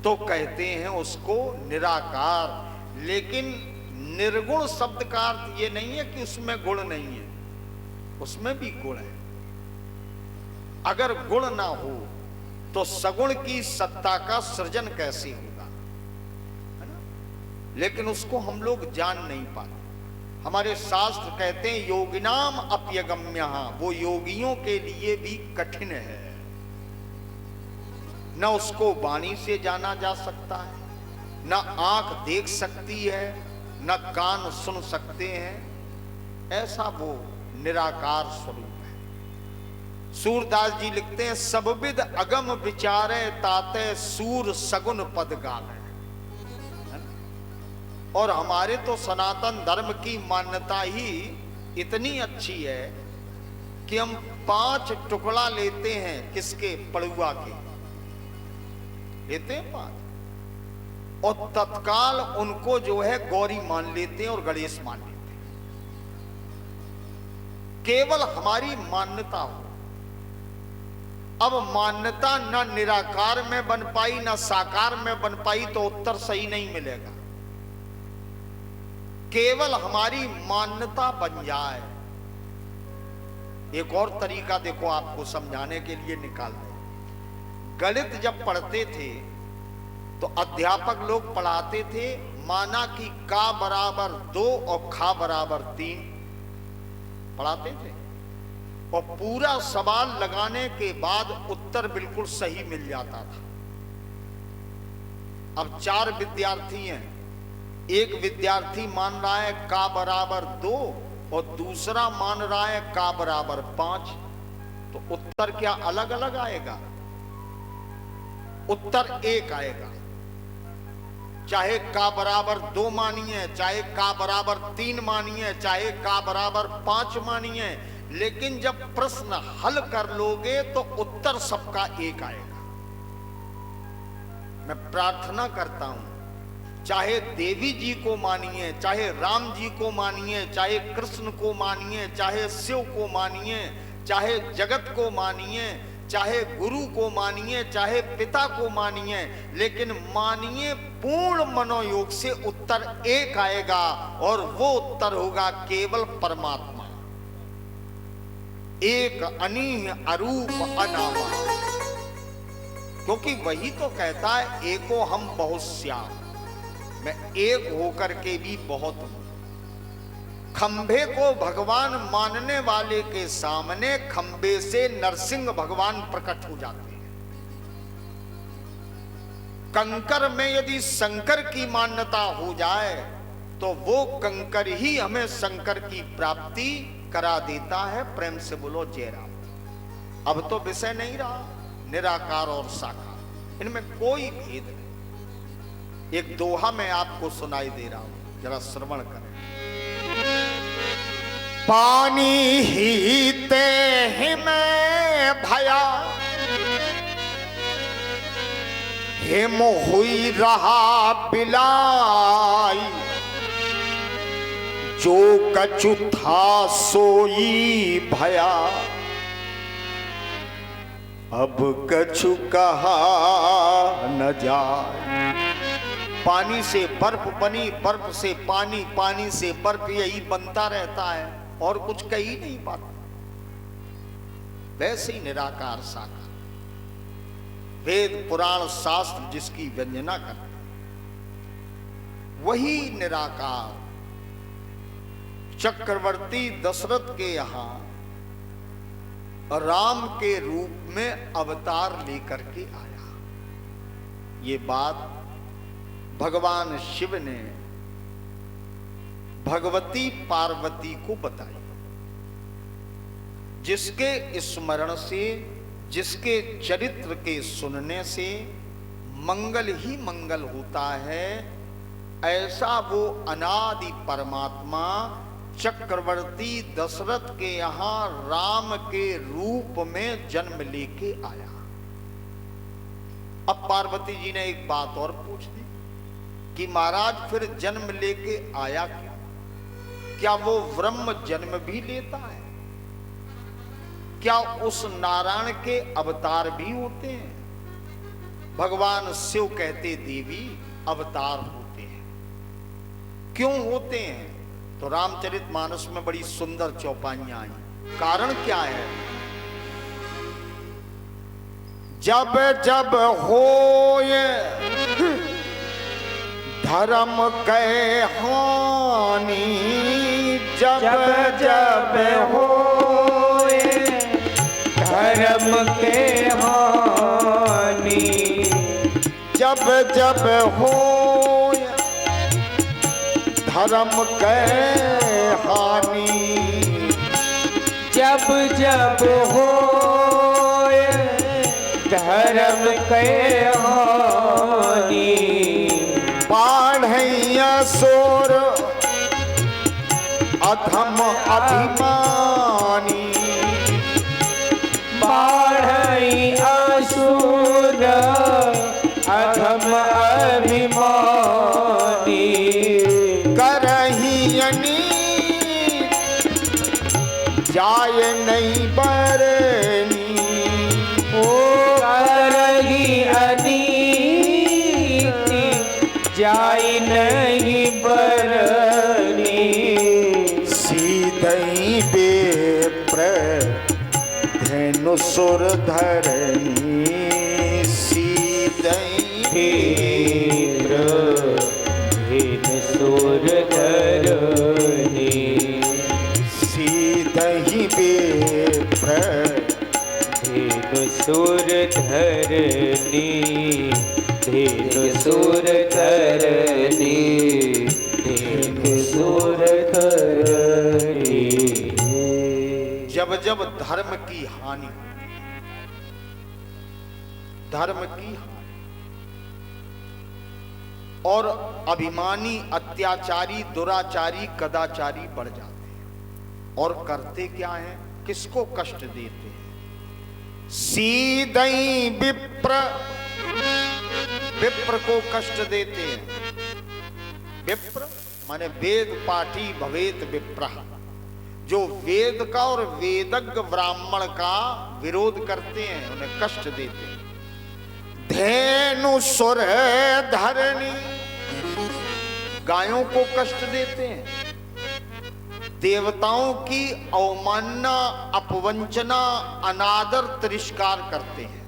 तो कहते हैं उसको निराकार। लेकिन निर्गुण शब्द का अर्थ ये नहीं है कि उसमें गुण नहीं है, उसमें भी गुण है। अगर गुण ना हो तो सगुण की सत्ता का सृजन कैसे होगा, है ना? लेकिन उसको हम लोग जान नहीं पाते। हमारे शास्त्र कहते हैं योगिनाम अप्यगम्य, वो योगियों के लिए भी कठिन है। न उसको वाणी से जाना जा सकता है, न आंख देख सकती है, न कान सुन सकते हैं। ऐसा वो निराकार स्वरूप है। सूरदास जी लिखते हैं, सबविद अगम विचारे ताते सूर सगुन पद गावे। और हमारे तो सनातन धर्म की मान्यता ही इतनी अच्छी है कि हम 5 टुकड़ा लेते हैं। किसके? पड़ुआ के लेते हैं 5, और तत्काल उनको जो है गौरी मान लेते हैं और गणेश मान लेते हैं। केवल हमारी मान्यता हो। अब मान्यता न निराकार में बन पाई न साकार में बन पाई तो उत्तर सही नहीं मिलेगा। केवल हमारी मान्यता बन जाए। एक और तरीका देखो आपको समझाने के लिए निकाल दे। गणित जब पढ़ते थे तो अध्यापक लोग पढ़ाते थे, माना कि का बराबर 2 और खा बराबर 3 पढ़ाते थे, और पूरा सवाल लगाने के बाद उत्तर बिल्कुल सही मिल जाता था। अब 4 विद्यार्थी हैं, एक विद्यार्थी मान रहा है का बराबर 2 और दूसरा मान रहा है का बराबर 5, तो उत्तर क्या अलग अलग आएगा? उत्तर एक आएगा। चाहे का बराबर 2 मानिए, चाहे का बराबर 3 मानिए, चाहे का बराबर 5 मानिए, लेकिन जब प्रश्न हल कर लोगे तो उत्तर सबका एक आएगा। मैं प्रार्थना करता हूं, चाहे देवी जी को मानिए, चाहे राम जी को मानिए, चाहे कृष्ण को मानिए, चाहे शिव को मानिए, चाहे जगत को मानिए, चाहे गुरु को मानिए, चाहे पिता को मानिए, लेकिन मानिए पूर्ण मनोयोग से उत्तर एक आएगा और वो उत्तर होगा केवल परमात्मा, एक अनीह अरूप अनामा। क्योंकि वही तो कहता है एको हम बहुत श्याम, मैं एक होकर के भी बहुत हूं। खंभे को भगवान मानने वाले के सामने खंभे से नरसिंह भगवान प्रकट हो जाते हैं। कंकर में यदि शंकर की मान्यता हो जाए तो वो कंकर ही हमें शंकर की प्राप्ति करा देता है। प्रेम से बोलो जय राम। अब तो विषय नहीं रहा निराकार और साकार, इनमें कोई भेद नहीं। एक दोहा मैं आपको सुनाई दे रहा हूं, जरा श्रवण करें। पानी ही ते हिमें भया, हिम हुई रहा बिलाई, जो कछु था सोई भया, अब कछु कहा न जाए। पानी से बर्फ बनी, बर्फ से पानी, पानी से बर्फ, यही बनता रहता है और कुछ कह ही नहीं पाता। वैसे ही निराकार साकार, वेद पुराण शास्त्र जिसकी व्यंजना करते वही निराकार चक्रवर्ती दशरथ के यहां राम के रूप में अवतार लेकर के आया। ये बात भगवान शिव ने भगवती पार्वती को बताई, जिसके स्मरण से, जिसके चरित्र के सुनने से मंगल ही मंगल होता है। ऐसा वो अनादि परमात्मा चक्रवर्ती दशरथ के यहां राम के रूप में जन्म लेके आया। अब पार्वती जी ने एक बात और पूछ दी कि महाराज फिर जन्म लेके आया क्यों? क्या वो ब्रह्म जन्म भी लेता है? क्या उस नारायण के अवतार भी होते हैं? भगवान शिव कहते देवी अवतार होते हैं। क्यों होते हैं? तो रामचरितमानस में बड़ी सुंदर चौपाइयां आई। कारण क्या है? जब जब होए धर्म कै हानि, जब जब होए धर्म के हानि, जब जब होए धर्म कै हानि, जब जब होए धर्म के हानि, बाढ़ैया सोर अधम अभिमानी, बाढ़ई असुर अधम अभिमानी, करही अनी जाय नहीं बरनी, ओ करही अनीति जाय नहीं बरनी, सीधई बेप्र धेनु सुर धरनी, सीधई भेद्र भेद सुर धरनी, सीधई बेप्र भेद सुर धरनी, भेद सुर धरनी, भेद सुर धरनी। जब जब धर्म की हानि, धर्म की हानि और अभिमानी, अत्याचारी, दुराचारी, कदाचारी बढ़ जाते हैं और करते क्या है? किसको कष्ट देते हैं? सीधई विप्र, विप्र को कष्ट देते हैं। विप्र माने वेद पाठी भवेत विप्रः, जो वेद का और वेदज्ञ ब्राह्मण का विरोध करते हैं, उन्हें कष्ट देते हैं। धेनु सुर धरणी, गायों को कष्ट देते हैं। देवताओं की अवमानना, अपवंचना, अनादर, तिरस्कार करते हैं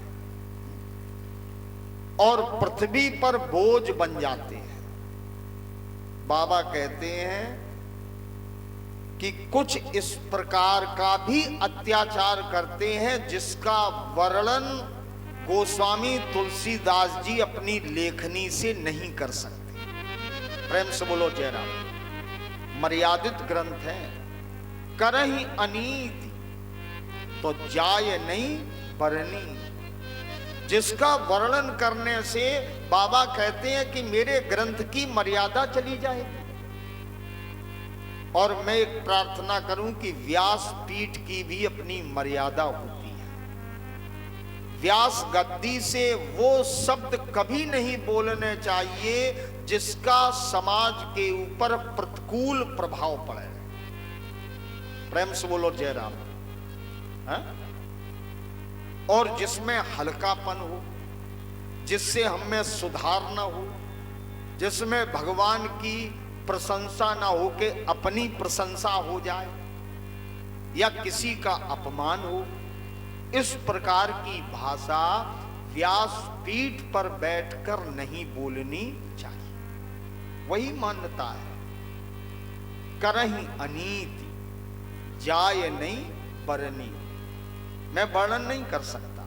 और पृथ्वी पर बोझ बन जाते हैं। बाबा कहते हैं कि कुछ इस प्रकार का भी अत्याचार करते हैं जिसका वर्णन गोस्वामी तुलसीदास जी अपनी लेखनी से नहीं कर सकते। प्रेम से बोलो जय राम। मर्यादित ग्रंथ है। करहि अनीति तो जाय नहीं बरनी, जिसका वर्णन करने से बाबा कहते हैं कि मेरे ग्रंथ की मर्यादा चली जाएगी। और मैं एक प्रार्थना करूं कि व्यास पीठ की भी अपनी मर्यादा होती है। व्यास गद्दी से वो शब्द कभी नहीं बोलने चाहिए जिसका समाज के ऊपर प्रतिकूल प्रभाव पड़े। प्रेम से बोलो जय राम। है? और जिसमें हल्कापन हो, जिससे हमें सुधार ना हो, जिसमें भगवान की प्रशंसा ना हो के अपनी प्रशंसा हो जाए या किसी का अपमान हो, इस प्रकार की भाषा व्यास पीठ पर बैठकर नहीं बोलनी चाहिए। वही मान्यता है। करहि अनीति जाय नहीं बरनी। मैं वर्णन नहीं कर सकता।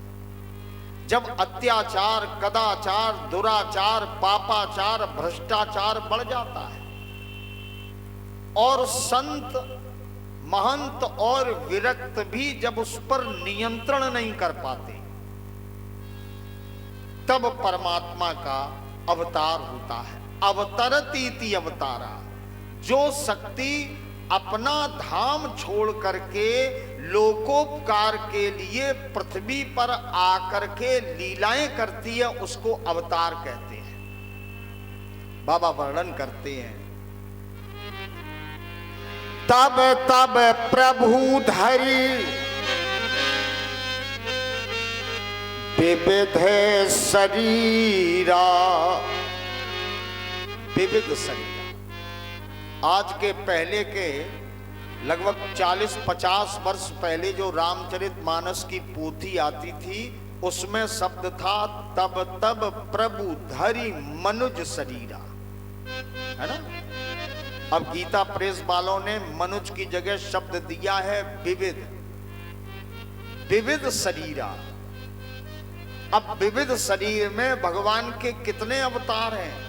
जब अत्याचार, कदाचार, दुराचार, पापाचार, भ्रष्टाचार बढ़ जाता है और संत, महंत और विरक्त भी जब उस पर नियंत्रण नहीं कर पाते, तब परमात्मा का अवतार होता है। अवतरतीति अवतारा। जो शक्ति अपना धाम छोड़ करके लोकोपकार के लिए पृथ्वी पर आकर के लीलाएं करती है, उसको अवतार कहते हैं। बाबा वर्णन करते हैं, तब तब प्रभु धरि विविध शरीरा। विविध शरीरा। आज के पहले के लगभग 40-50 वर्ष पहले जो रामचरितमानस की पोथी आती थी, उसमें शब्द था तब तब प्रभु धरि मनुज शरीरा, है ना। अब गीता प्रेस वालों ने मनुज की जगह शब्द दिया है विविध। विविध शरीरा। अब विविध शरीर में भगवान के कितने अवतार हैं?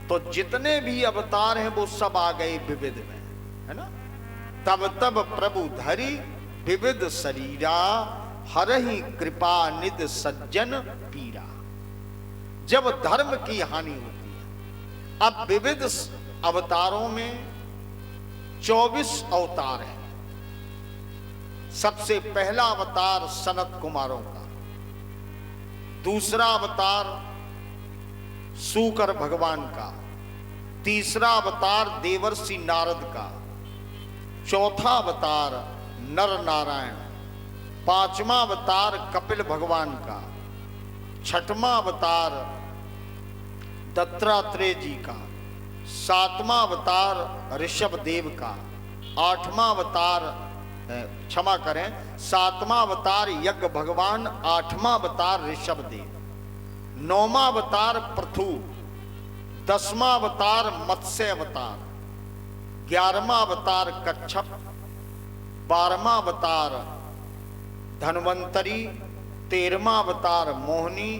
तो जितने भी अवतार हैं वो सब आ गए विविध में, है ना। तब तब प्रभु धरि विविध शरीरा, हरहि कृपा निध सज्जन पीरा। जब धर्म की हानि होती है। अब विविध अवतारों में 24 अवतार हैं। सबसे पहला अवतार सनत कुमारों का, दूसरा अवतार सूकर भगवान का, तीसरा अवतार देवर्षि नारद का, चौथा अवतार नर नारायण, पांचवा अवतार कपिल भगवान का, छठवां अवतार दत्तात्रेय जी का, सातवां अवतार ऋषभ देव का, आठवां अवतार, क्षमा करें, सातवां अवतार यज्ञ भगवान, आठवां अवतार ऋषभ देव, नौवां अवतार पृथु, 10वां अवतार मत्स्य अवतार, 11वां अवतार कच्छप, 12वां अवतार धन्वंतरी, 13वां अवतार मोहिनी,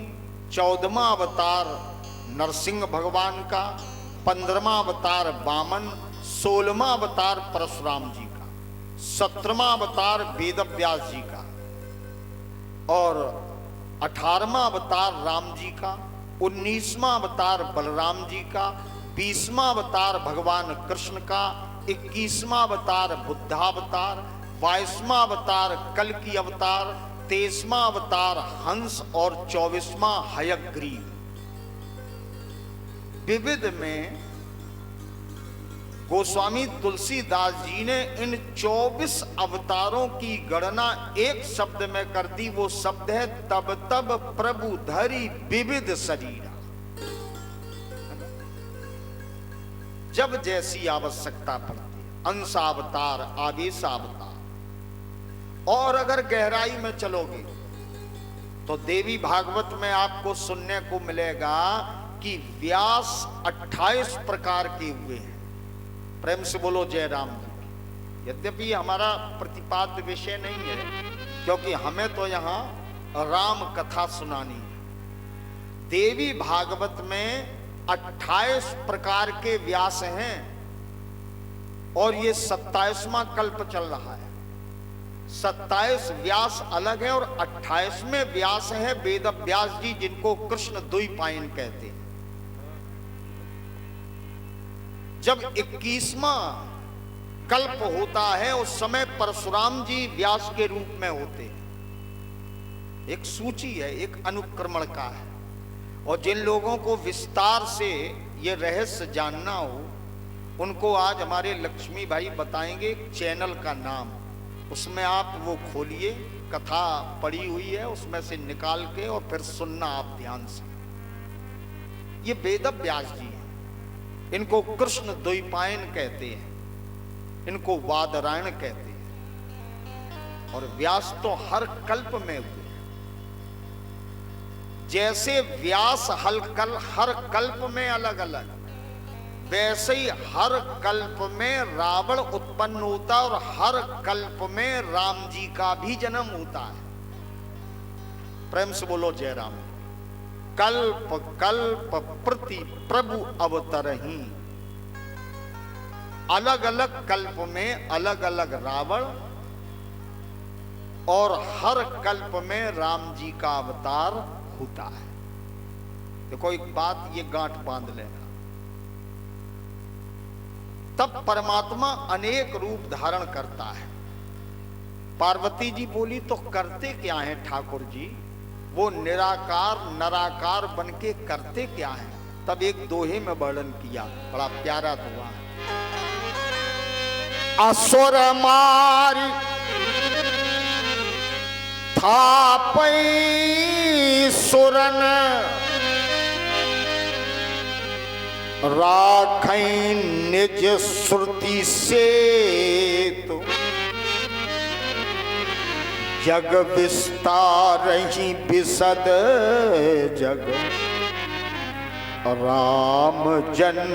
14वां अवतार नरसिंह भगवान का, 15वां अवतार वामन, 16वां अवतार परशुराम जी का, 17वां अवतार वेदव्यास जी का और 18वां अवतार राम जी का, 19वां अवतार बलराम जी का, 20वां अवतार भगवान कृष्ण का, 21वां अवतार बुद्धावतार, 22वां अवतार कल्कि अवतार, 23वां अवतार हंस और 24वां हयग्रीव। विविध में गोस्वामी तुलसीदास जी ने इन 24 अवतारों की गणना एक शब्द में कर दी। वो शब्द है तब तब प्रभु धरी विविध शरीरा। जब जैसी आवश्यकता पड़ती है, अंशावतार, आवेशावतार। और अगर गहराई में चलोगे तो देवी भागवत में आपको सुनने को मिलेगा कि व्यास 28 प्रकार के हुए हैं। प्रेम से बोलो जय राम जी। यद्यपि हमारा प्रतिपाद्य विषय नहीं है, क्योंकि हमें तो यहां राम कथा सुनानी है। देवी भागवत में 28 प्रकार के व्यास हैं और ये 27वां कल्प चल रहा है। 27 व्यास अलग है और 28वें व्यास है वेद व्यास जी, जिनको कृष्ण द्वैपायन कहते हैं। जब 21वां कल्प होता है उस समय परशुराम जी व्यास के रूप में होते हैं। एक सूची है, एक अनुक्रमण का है। और जिन लोगों को विस्तार से ये रहस्य जानना हो उनको आज हमारे लक्ष्मी भाई बताएंगे चैनल का नाम। उसमें आप वो खोलिए, कथा पड़ी हुई है, उसमें से निकाल के और फिर सुनना आप ध्यान से। ये वेद व्यास जी हैं, इनको कृष्ण द्वैपायन कहते हैं, इनको वादरायण कहते हैं। और व्यास तो हर कल्प में हुए। जैसे व्यास हर कल्प में अलग अलग, वैसे ही हर कल्प में रावण उत्पन्न होता है और हर कल्प में राम जी का भी जन्म होता है। प्रेम से बोलो जय राम। कल्प कल्प प्रति प्रभु अवतरहि। अलग अलग कल्प में अलग अलग रावण और हर कल्प में राम जी का अवतार होता है। देखो एक बात ये गांठ बांध लेना, तब परमात्मा अनेक रूप धारण करता है। पार्वती जी बोली तो करते क्या है ठाकुर जी? वो निराकार नराकार बन के करते क्या है? तब एक दोहे में वर्णन किया, बड़ा प्यारा दुआ है। असुर मारी थापई सुरन राखई निज श्रुति से तो जग विस्तार ही विसद जग राम जन्म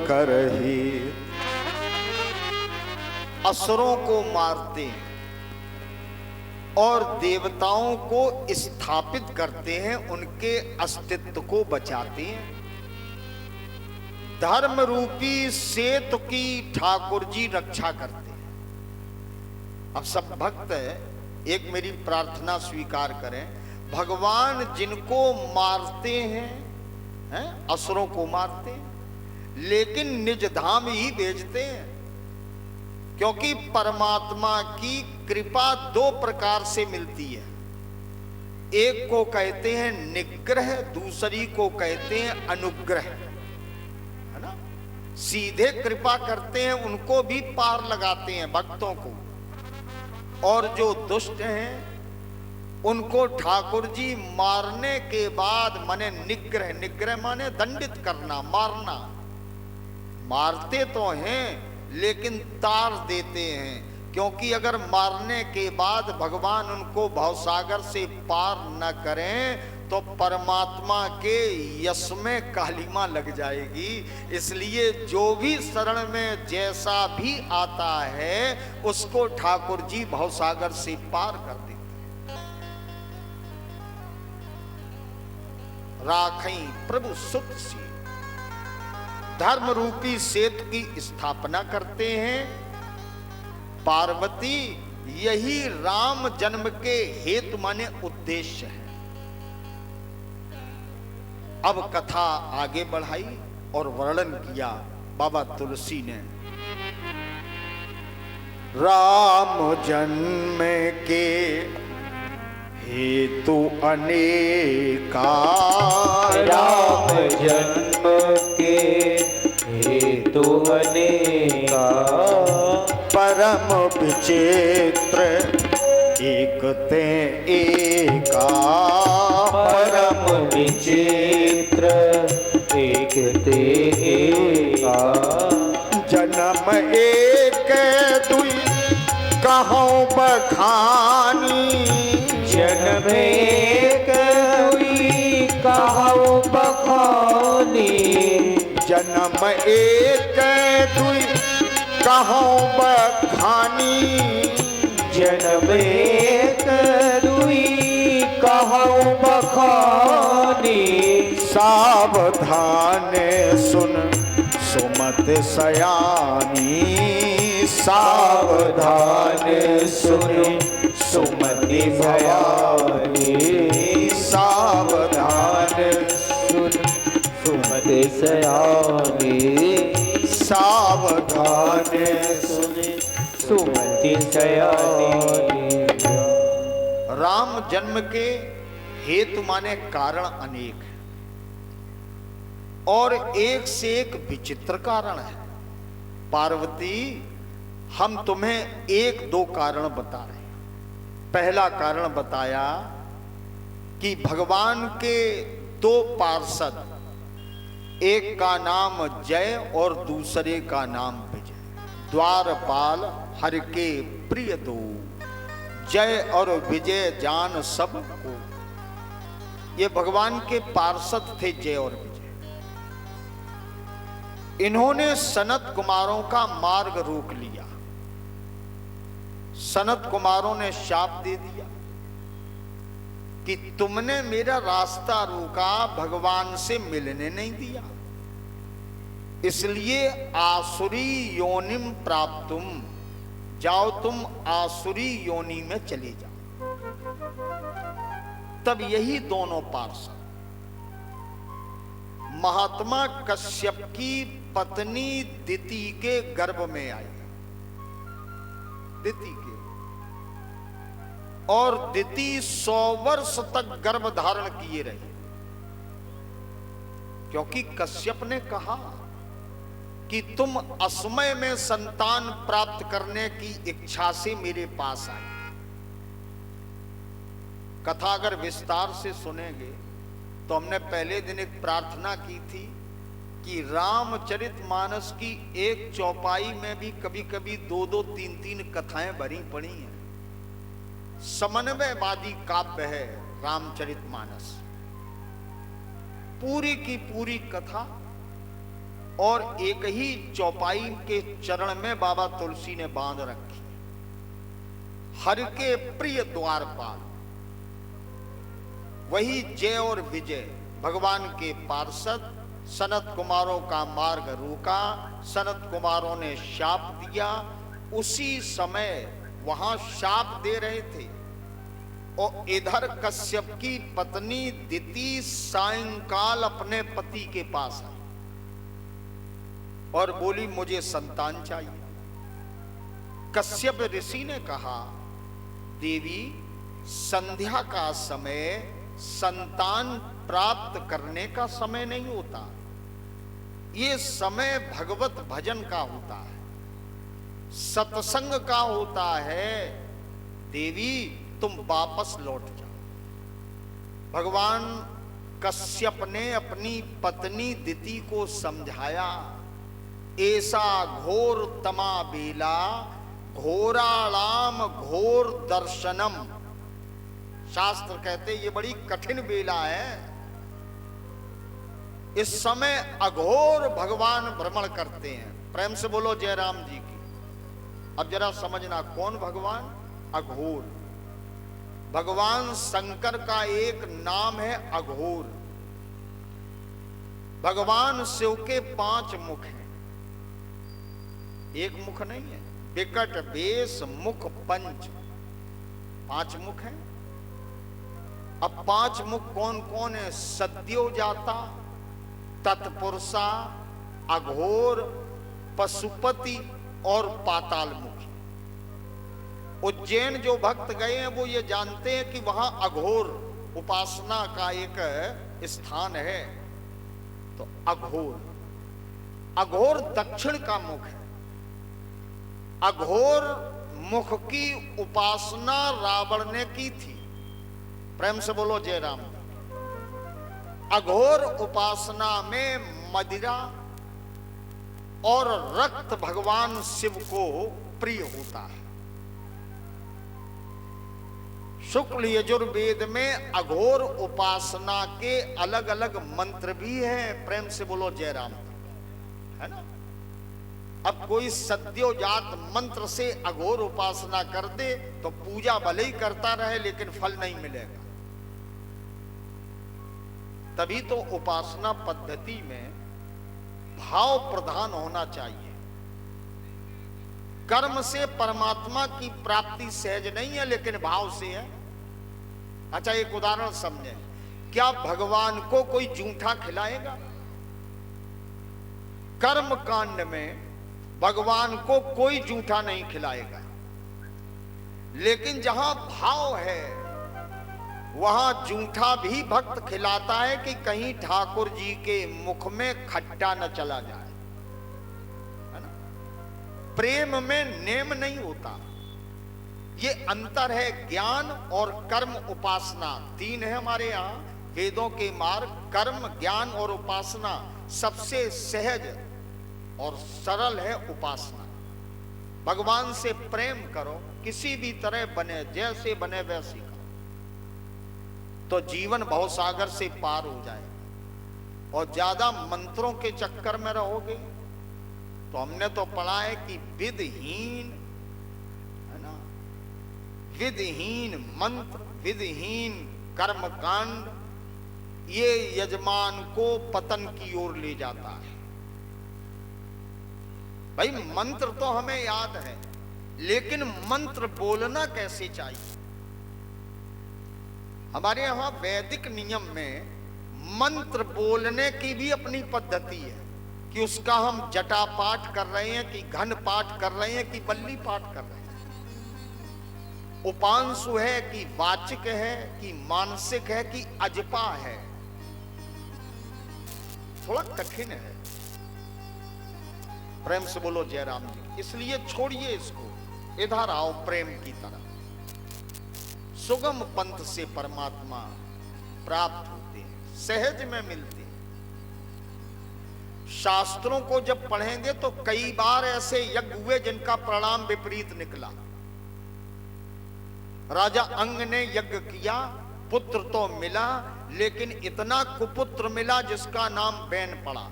करही। असुरों को मारते हैं और देवताओं को स्थापित करते हैं, उनके अस्तित्व को बचाते हैं। धर्म रूपी सेतु की ठाकुर जी रक्षा करते हैं। अब सब भक्त एक मेरी प्रार्थना स्वीकार करें, भगवान जिनको मारते हैं, असुरों को मारते हैं, लेकिन निज धाम ही भेजते हैं। क्योंकि परमात्मा की कृपा दो प्रकार से मिलती है। एक को कहते हैं निग्रह, दूसरी को कहते हैं अनुग्रह, है ना। सीधे कृपा करते हैं उनको भी पार लगाते हैं भक्तों को, और जो दुष्ट हैं उनको ठाकुर जी मारने के बाद माने निग्रह, निग्रह माने दंडित करना, मारना। मारते तो हैं लेकिन तार देते हैं, क्योंकि अगर मारने के बाद भगवान उनको भवसागर से पार न करें तो परमात्मा के यश में कालिमा लग जाएगी। इसलिए जो भी शरण में जैसा भी आता है उसको ठाकुर जी भवसागर से पार कर देते हैं। राखई प्रभु सुत सी, धर्म रूपी सेतु की स्थापना करते हैं। पार्वती यही राम जन्म के हेतु माने उद्देश्य है। अब कथा आगे बढ़ाई और वर्णन किया बाबा तुलसी ने। राम जन्म के हेतु अनेका, राम जन्म जन्म के हेतु अनेका, परम विचित्र एक ते एका, परम विचित्र एक ते एका। जन्म एक दुई कहूँ बखानी, जन्म एक दुई कहूँ बखानी, जन्म एक दुई कहूँ बखानी, जन्म एक दुई कहूँ बखानी। सावधान सुन सुमत सयानी, सावधान सुन सुमति सयानी, सावधान सुन सुमति सयानी, सावधान सुन सुमति सयानी। राम जन्म के हेतु माने कारण अनेक है और एक से एक विचित्र कारण है। पार्वती, हम तुम्हें एक दो कारण बता रहे हैं। पहला कारण बताया कि भगवान के दो पार्षद, एक का नाम जय और दूसरे का नाम विजय, द्वारपाल हर के प्रिय दो, जय और विजय जान सब को। ये भगवान के पार्षद थे जय और विजय। इन्होंने सनत कुमारों का मार्ग रोक लिया। सनत कुमारों ने शाप दे दिया कि तुमने मेरा रास्ता रोका, भगवान से मिलने नहीं दिया, इसलिए आसुरी योनिम प्राप्तुम, जाओ तुम आसुरी योनि में चले जाओ। तब यही दोनों पार्षद महात्मा कश्यप की पत्नी दिति के गर्भ में आई, दिति के, और दिति 100 वर्ष तक गर्भ धारण किए रही, क्योंकि कश्यप ने कहा कि तुम असमय में संतान प्राप्त करने की इच्छा से मेरे पास आए। कथा अगर विस्तार से सुनेंगे तो हमने पहले दिन एक प्रार्थना की थी कि रामचरितमानस की एक चौपाई में भी कभी कभी 2-2, 3-3 कथाएं भरी पड़ी हैं। समन्वयवादी काव्य है रामचरितमानस, पूरी की पूरी कथा, और एक ही चौपाई के चरण में बाबा तुलसी ने बांध रखी। हर के प्रिय द्वारपाल, वही जय और विजय, भगवान के पार्षद। सनत कुमारों का मार्ग रोका, सनत कुमारों ने शाप दिया, उसी समय वहां शाप दे रहे थे। और इधर कश्यप की पत्नी दिति सायंकाल अपने पति के पास आई और बोली मुझे संतान चाहिए। कश्यप ऋषि ने कहा, देवी, संध्या का समय संतान प्राप्त करने का समय नहीं होता, ये समय भगवत भजन का होता है, सत्संग का होता है। देवी, तुम वापस लौट जाओ। भगवान कश्यप ने अपनी पत्नी दिति को समझाया, ऐसा घोर तमा बेला, घोराणाम घोर दर्शनम। शास्त्र कहते ये बड़ी कठिन बेला है, इस समय अघोर भगवान भ्रमण करते हैं। प्रेम से बोलो जय राम जी की। अब जरा समझना, कौन भगवान? अघोर। भगवान शंकर का एक नाम है अघोर। भगवान शिव के 5 मुख हैं, एक मुख नहीं है। विकट बेस मुख पंच, 5 मुख हैं। अब 5 मुख कौन कौन है? सद्यो जाता, तत्पुरुषा, अघोर, पशुपति और पाताल मुखी। उज्जैन जो भक्त गए हैं वो ये जानते हैं कि वहां अघोर उपासना का एक स्थान है। तो अघोर, अघोर दक्षिण का मुख है। अघोर मुख की उपासना रावण ने की थी। प्रेम से बोलो जय राम। अघोर उपासना में मदिरा और रक्त भगवान शिव को प्रिय होता है। शुक्ल यजुर्वेद में अघोर उपासना के अलग अलग मंत्र भी हैं। प्रेम से बोलो जय राम, है ना। अब कोई सद्योजात मंत्र से अघोर उपासना कर दे तो पूजा भले ही करता रहे लेकिन फल नहीं मिलेगा। तभी तो उपासना पद्धति में भाव प्रधान होना चाहिए। कर्म से परमात्मा की प्राप्ति सहज नहीं है, लेकिन भाव से है। अच्छा, एक उदाहरण समझे। क्या भगवान को कोई जूठा खिलाएगा? कर्म कांड में भगवान को कोई जूठा नहीं खिलाएगा, लेकिन जहां भाव है वहां जूठा भी भक्त खिलाता है कि कहीं ठाकुर जी के मुख में खट्टा न चला जाए, है ना। प्रेम में नेम नहीं होता। ये अंतर है। ज्ञान और कर्म उपासना तीन है हमारे यहाँ वेदों के मार्ग। कर्म, ज्ञान और उपासना सबसे सहज और सरल है उपासना। भगवान से प्रेम करो, किसी भी तरह बने, जैसे बने वैसी करो, तो जीवन भवसागर से पार हो जाए। और ज्यादा मंत्रों के चक्कर में रहोगे तो हमने तो पढ़ा है कि विधहीन, है ना, विधहीन मंत्र, विधहीन कर्मकांड, ये यजमान को पतन की ओर ले जाता है। भाई मंत्र तो हमें याद है, लेकिन मंत्र बोलना कैसे चाहिए? हमारे यहां वैदिक नियम में मंत्र बोलने की भी अपनी पद्धति है कि उसका हम जटा पाठ कर रहे हैं कि घन पाठ कर रहे हैं कि बल्ली पाठ कर रहे हैं, उपांशु है कि वाचिक है कि मानसिक है कि अजपा है। थोड़ा कठिन है। प्रेम से बोलो जय राम जी। इसलिए छोड़िए इसको, इधर आओ प्रेम की तरफ। सुगम पंथ से परमात्मा प्राप्त होते हैं, सहज में मिलते हैं। शास्त्रों को जब पढ़ेंगे तो कई बार ऐसे यज्ञ हुए जिनका परिणाम विपरीत निकला। राजा अंग ने यज्ञ किया, पुत्र तो मिला, लेकिन इतना कुपुत्र मिला जिसका नाम बैन पड़ा,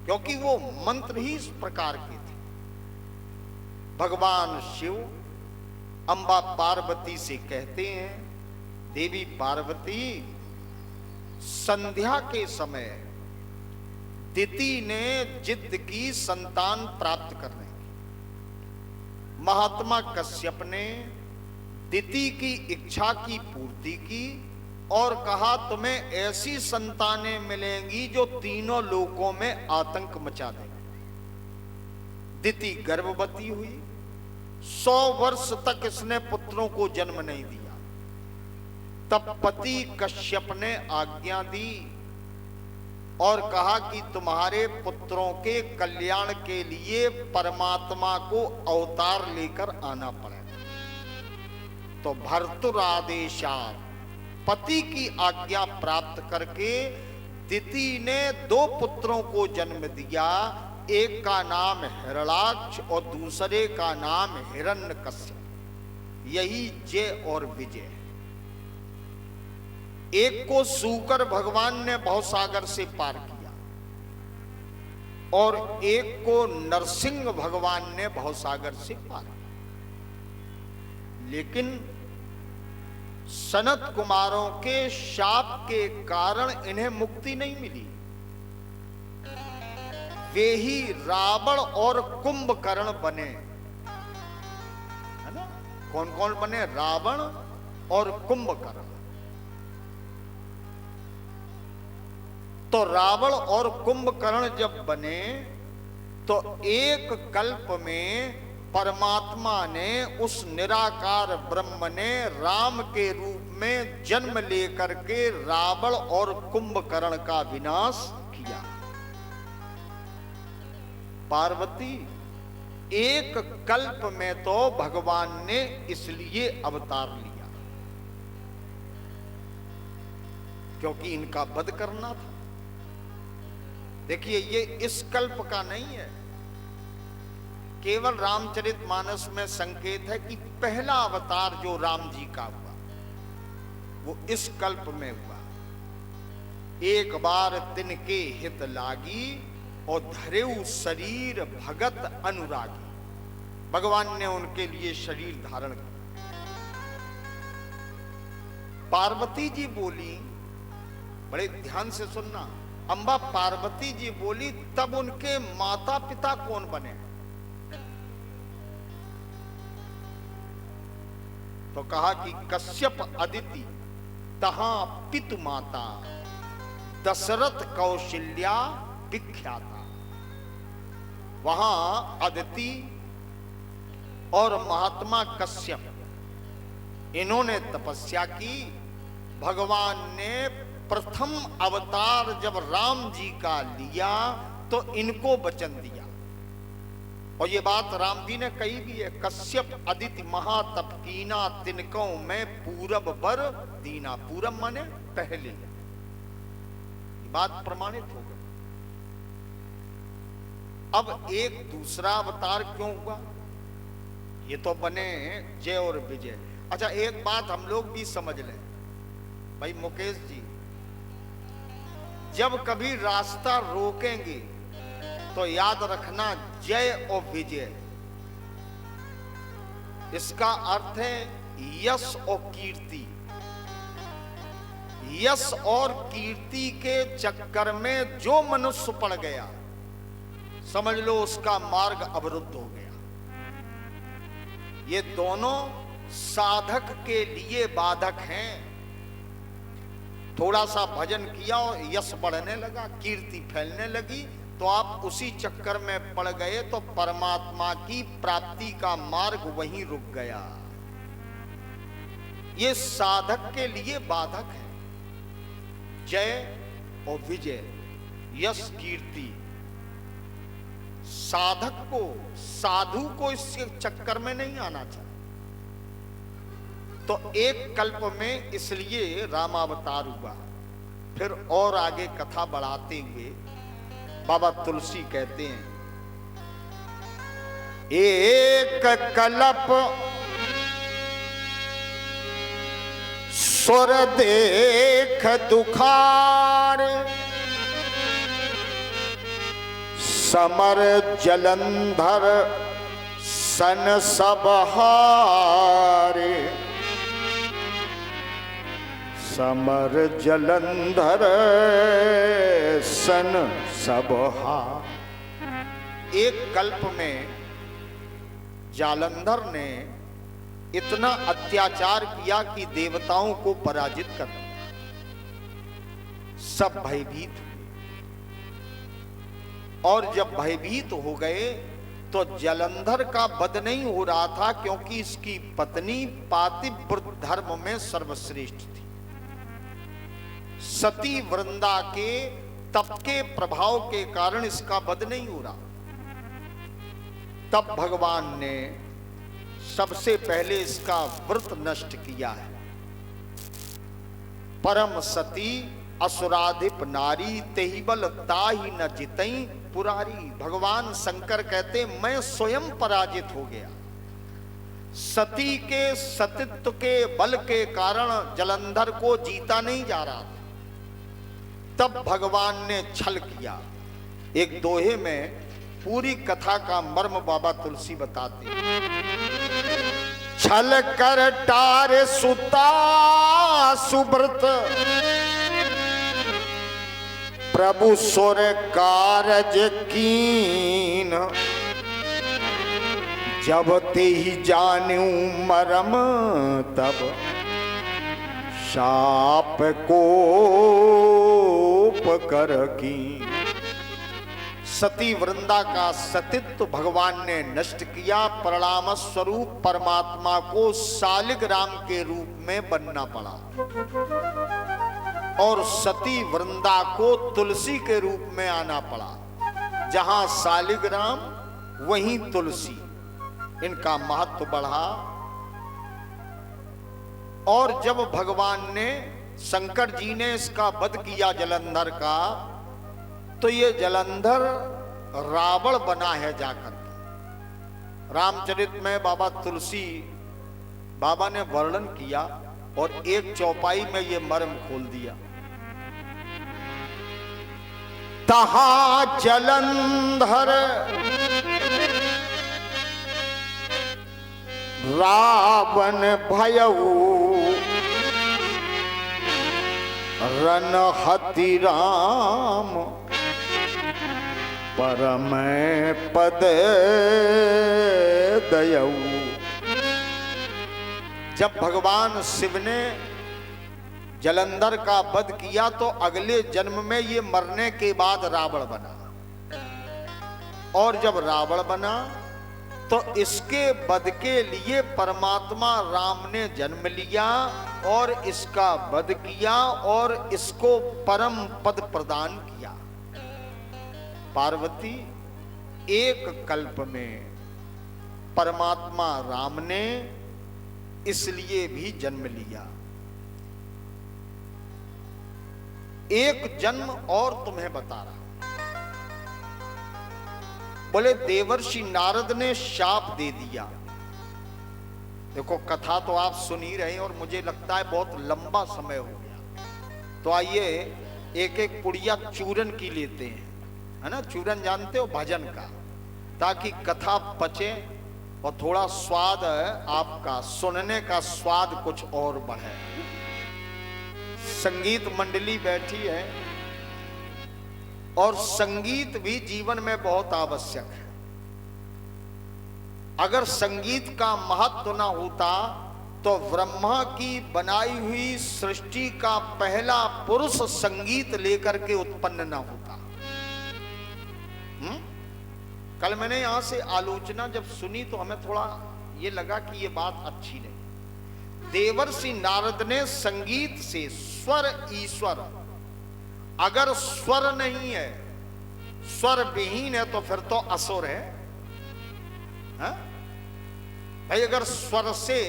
क्योंकि वो मंत्र ही इस प्रकार के थे। भगवान शिव अम्बा पार्वती से कहते हैं, देवी पार्वती, संध्या के समय दिति ने जिद की संतान प्राप्त करने की। महात्मा कश्यप ने दिति की इच्छा की पूर्ति की और कहा तुम्हें ऐसी संतानें मिलेंगी जो तीनों लोकों में आतंक मचा देंगी। दिति गर्भवती हुई, 100 वर्ष तक इसने पुत्रों को जन्म नहीं दिया। तब पति कश्यप ने आज्ञा दी और कहा कि तुम्हारे पुत्रों के कल्याण के लिए परमात्मा को अवतार लेकर आना पड़ेगा। तो भर्तुरादेशात्, पति की आज्ञा प्राप्त करके दिति ने 2 पुत्रों को जन्म दिया। एक का नाम हिरणाक्ष और दूसरे का नाम हिरण्यकश्यप। यही जय और विजय। एक को सूकर भगवान ने भवसागर से पार किया और एक को नरसिंह भगवान ने भवसागर से पार किया। लेकिन सनत कुमारों के शाप के कारण इन्हें मुक्ति नहीं मिली। वे ही रावण और कुंभकर्ण बने, है ना। कौन कौन बने? रावण और कुंभकर्ण। तो रावण और कुंभकर्ण जब बने तो एक कल्प में परमात्मा ने, उस निराकार ब्रह्म ने राम के रूप में जन्म लेकर के रावण और कुंभकर्ण का विनाश किया। पार्वती, एक कल्प में तो भगवान ने इसलिए अवतार लिया क्योंकि इनका वध करना था। देखिए, ये इस कल्प का नहीं है, केवल रामचरितमानस में संकेत है कि पहला अवतार जो राम जी का हुआ वो इस कल्प में हुआ। एक बार तिनके हित लागी और धरेऊ शरीर भगत अनुरागी। भगवान ने उनके लिए शरीर धारण किया। पार्वती जी बोली, बड़े ध्यान से सुनना, अम्बा पार्वती जी बोली, तब उनके माता पिता कौन बने? तो कहा कि कश्यप अदिति तहां पितु माता, दशरथ कौशल्या विख्याता। वहां अदिति और महात्मा कश्यप इन्होंने तपस्या की। भगवान ने प्रथम अवतार जब राम जी का लिया तो इनको वचन दिया, और ये बात राम जी ने कही भी है, कश्यप अदिति महातप कीना तिनकों में पूरब बर दीना। पूरब माने पहले, बात प्रमाणित हो गई। अब एक दूसरा अवतार क्यों हुआ? ये तो बने जय और विजय। अच्छा, एक बात हम लोग भी समझ लें भाई मुकेश जी, जब कभी रास्ता रोकेंगे तो याद रखना जय और विजय, इसका अर्थ है यश और कीर्ति। यश और कीर्ति के चक्कर में जो मनुष्य पड़ गया, समझ लो उसका मार्ग अवरुद्ध हो गया। ये दोनों साधक के लिए बाधक हैं। थोड़ा सा भजन किया और यश बढ़ने लगा, कीर्ति फैलने लगी, तो आप उसी चक्कर में पड़ गए, तो परमात्मा की प्राप्ति का मार्ग वहीं रुक गया। ये साधक के लिए बाधक है। जय और विजय, यश कीर्ति, साधक को, साधु को इस चक्कर में नहीं आना चाहिए। तो एक कल्प में इसलिए रामावतार हुआ। फिर और आगे कथा बढ़ाते हुए बाबा तुलसी कहते हैं, एक कल्प सुर देख दुखार, समर जलंधर सन सब हारे। समर जलंधर सन सब हार। एक कल्प में जालंधर ने इतना अत्याचार किया कि देवताओं को पराजित कर दिया। सब भयभीत हुए, और जब भयभीत हो गए तो जलंधर का वध नहीं हो रहा था, क्योंकि इसकी पत्नी पातिव्रत धर्म में सर्वश्रेष्ठ थी। सती वृंदा के तप के प्रभाव के कारण इसका वध नहीं हो रहा। तब भगवान ने सबसे पहले इसका व्रत नष्ट किया है। परम सती असुराधिप नारी, तेहि बल ताहि न जितई पुरारी। भगवान शंकर कहते मैं स्वयं पराजित हो गया। सती के सतित्व के बल के कारण जलंधर को जीता नहीं जा रहा था। तब भगवान ने छल किया। एक दोहे में पूरी कथा का मर्म बाबा तुलसी बताते हैं। छल कर टार सुता सुब्रत, प्रभु सुर कारज कीन। जब ते ही जानू मरम, तब शाप कोप कर की। सती वृंदा का सतित्व भगवान ने नष्ट किया। परिणाम स्वरूप परमात्मा को शालिग्राम के रूप में बनना पड़ा और सती वृंदा को तुलसी के रूप में आना पड़ा। जहां शालिग्राम वहीं तुलसी, इनका महत्व बढ़ा। और जब भगवान ने, शंकर जी ने इसका वध किया जलंधर का, तो ये जलंधर रावण बना है जाकर के। रामचरित में बाबा तुलसी बाबा ने वर्णन किया और एक चौपाई में ये मर्म खोल दिया। तहा जलंधर रावण भयऊ रन हति राम परम पद दयऊ। जब भगवान शिव ने जलंधर का वध किया तो अगले जन्म में ये मरने के बाद रावण बना। और जब रावण बना तो इसके वध के लिए परमात्मा राम ने जन्म लिया और इसका वध किया और इसको परम पद प्रदान किया। पार्वती, एक कल्प में परमात्मा राम ने इसलिए भी जन्म लिया। एक जन्म और तुम्हें बता रहा। बोले देवर्षि नारद ने शाप दे दिया। देखो कथा तो आप सुन ही रहे हैं और मुझे लगता है बहुत लंबा समय हो गया, तो आइए एक एक पुड़िया चूरन की लेते हैं, है ना। चूरन जानते हो, भजन का, ताकि कथा पचे और थोड़ा स्वाद आपका सुनने का स्वाद कुछ और बढ़े। संगीत मंडली बैठी है और संगीत भी जीवन में बहुत आवश्यक है। अगर संगीत का महत्व न होता तो ब्रह्मा की बनाई हुई सृष्टि का पहला पुरुष संगीत लेकर के उत्पन्न न होता। कल मैंने यहां से आलोचना जब सुनी तो हमें थोड़ा ये लगा कि ये बात अच्छी नहीं। देवर्षि नारद ने संगीत से स्वर ईश्वर, अगर स्वर नहीं है, स्वर विहीन है तो फिर तो असुर है, हा? भाई अगर स्वर से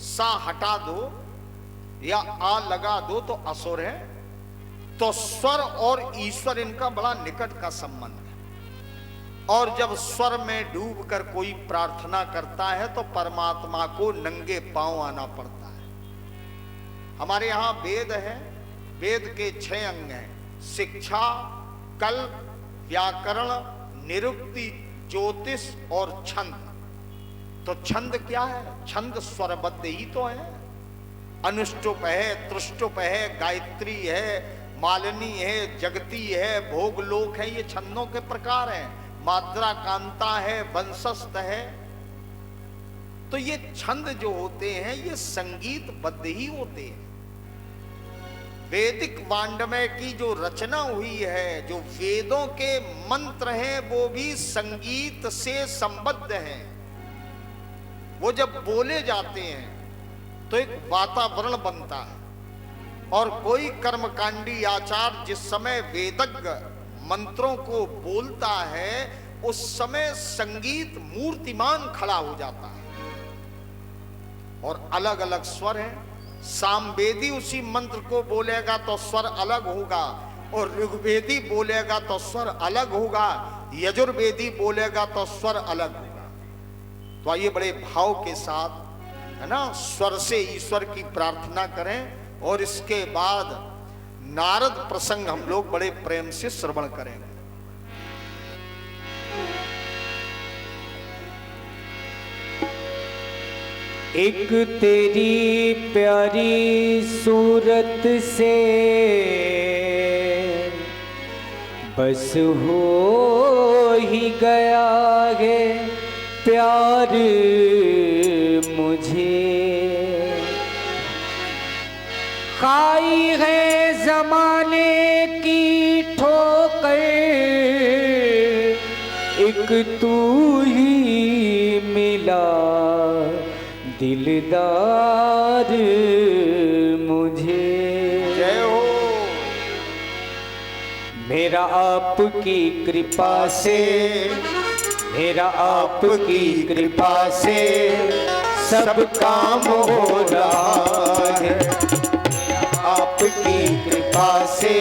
सा हटा दो या आ लगा दो तो असुर है। तो स्वर और ईश्वर इनका बड़ा निकट का संबंध है। और जब स्वर में डूब कर कोई प्रार्थना करता है तो परमात्मा को नंगे पांव आना पड़ता है। हमारे यहां वेद है, वेद के 6 अंग हैं, शिक्षा, कल्प, व्याकरण, निरुक्ति, ज्योतिष और छंद। तो छंद क्या है? छंद स्वरबद्ध ही तो है। अनुष्टुप है, त्रुष्टुप है, गायत्री है, मालिनी है, जगती है, भोगलोक है, ये छंदों के प्रकार हैं। मात्रा कांता है, वंशस्थ है। तो ये छंद जो होते हैं ये संगीत बद्ध ही होते हैं। वैदिक वाङ्मय की जो रचना हुई है, जो वेदों के मंत्र हैं, वो भी संगीत से संबद्ध हैं। वो जब बोले जाते हैं तो एक वातावरण बनता है। और कोई कर्मकांडी आचार्य जिस समय वेदज्ञ मंत्रों को बोलता है उस समय संगीत मूर्तिमान खड़ा हो जाता है। और अलग अलग स्वर हैं। सामवेदी उसी मंत्र को बोलेगा तो स्वर अलग होगा, और ऋग्वेदी बोलेगा तो स्वर अलग होगा, यजुर्वेदी बोलेगा तो स्वर अलग होगा। तो आइए बड़े भाव के साथ, है ना, स्वर से ईश्वर की प्रार्थना करें और इसके बाद नारद प्रसंग हम लोग बड़े प्रेम से श्रवण करेंगे। एक तेरी प्यारी सूरत से बस हो ही गया है प्यार मुझे। खाई है जमाने की ठोकर एक तू ही मिला दिलदार मुझे। जय हो। मेरा आपकी कृपा से, मेरा आपकी कृपा से सब काम हो रहा है। आपकी कृपा से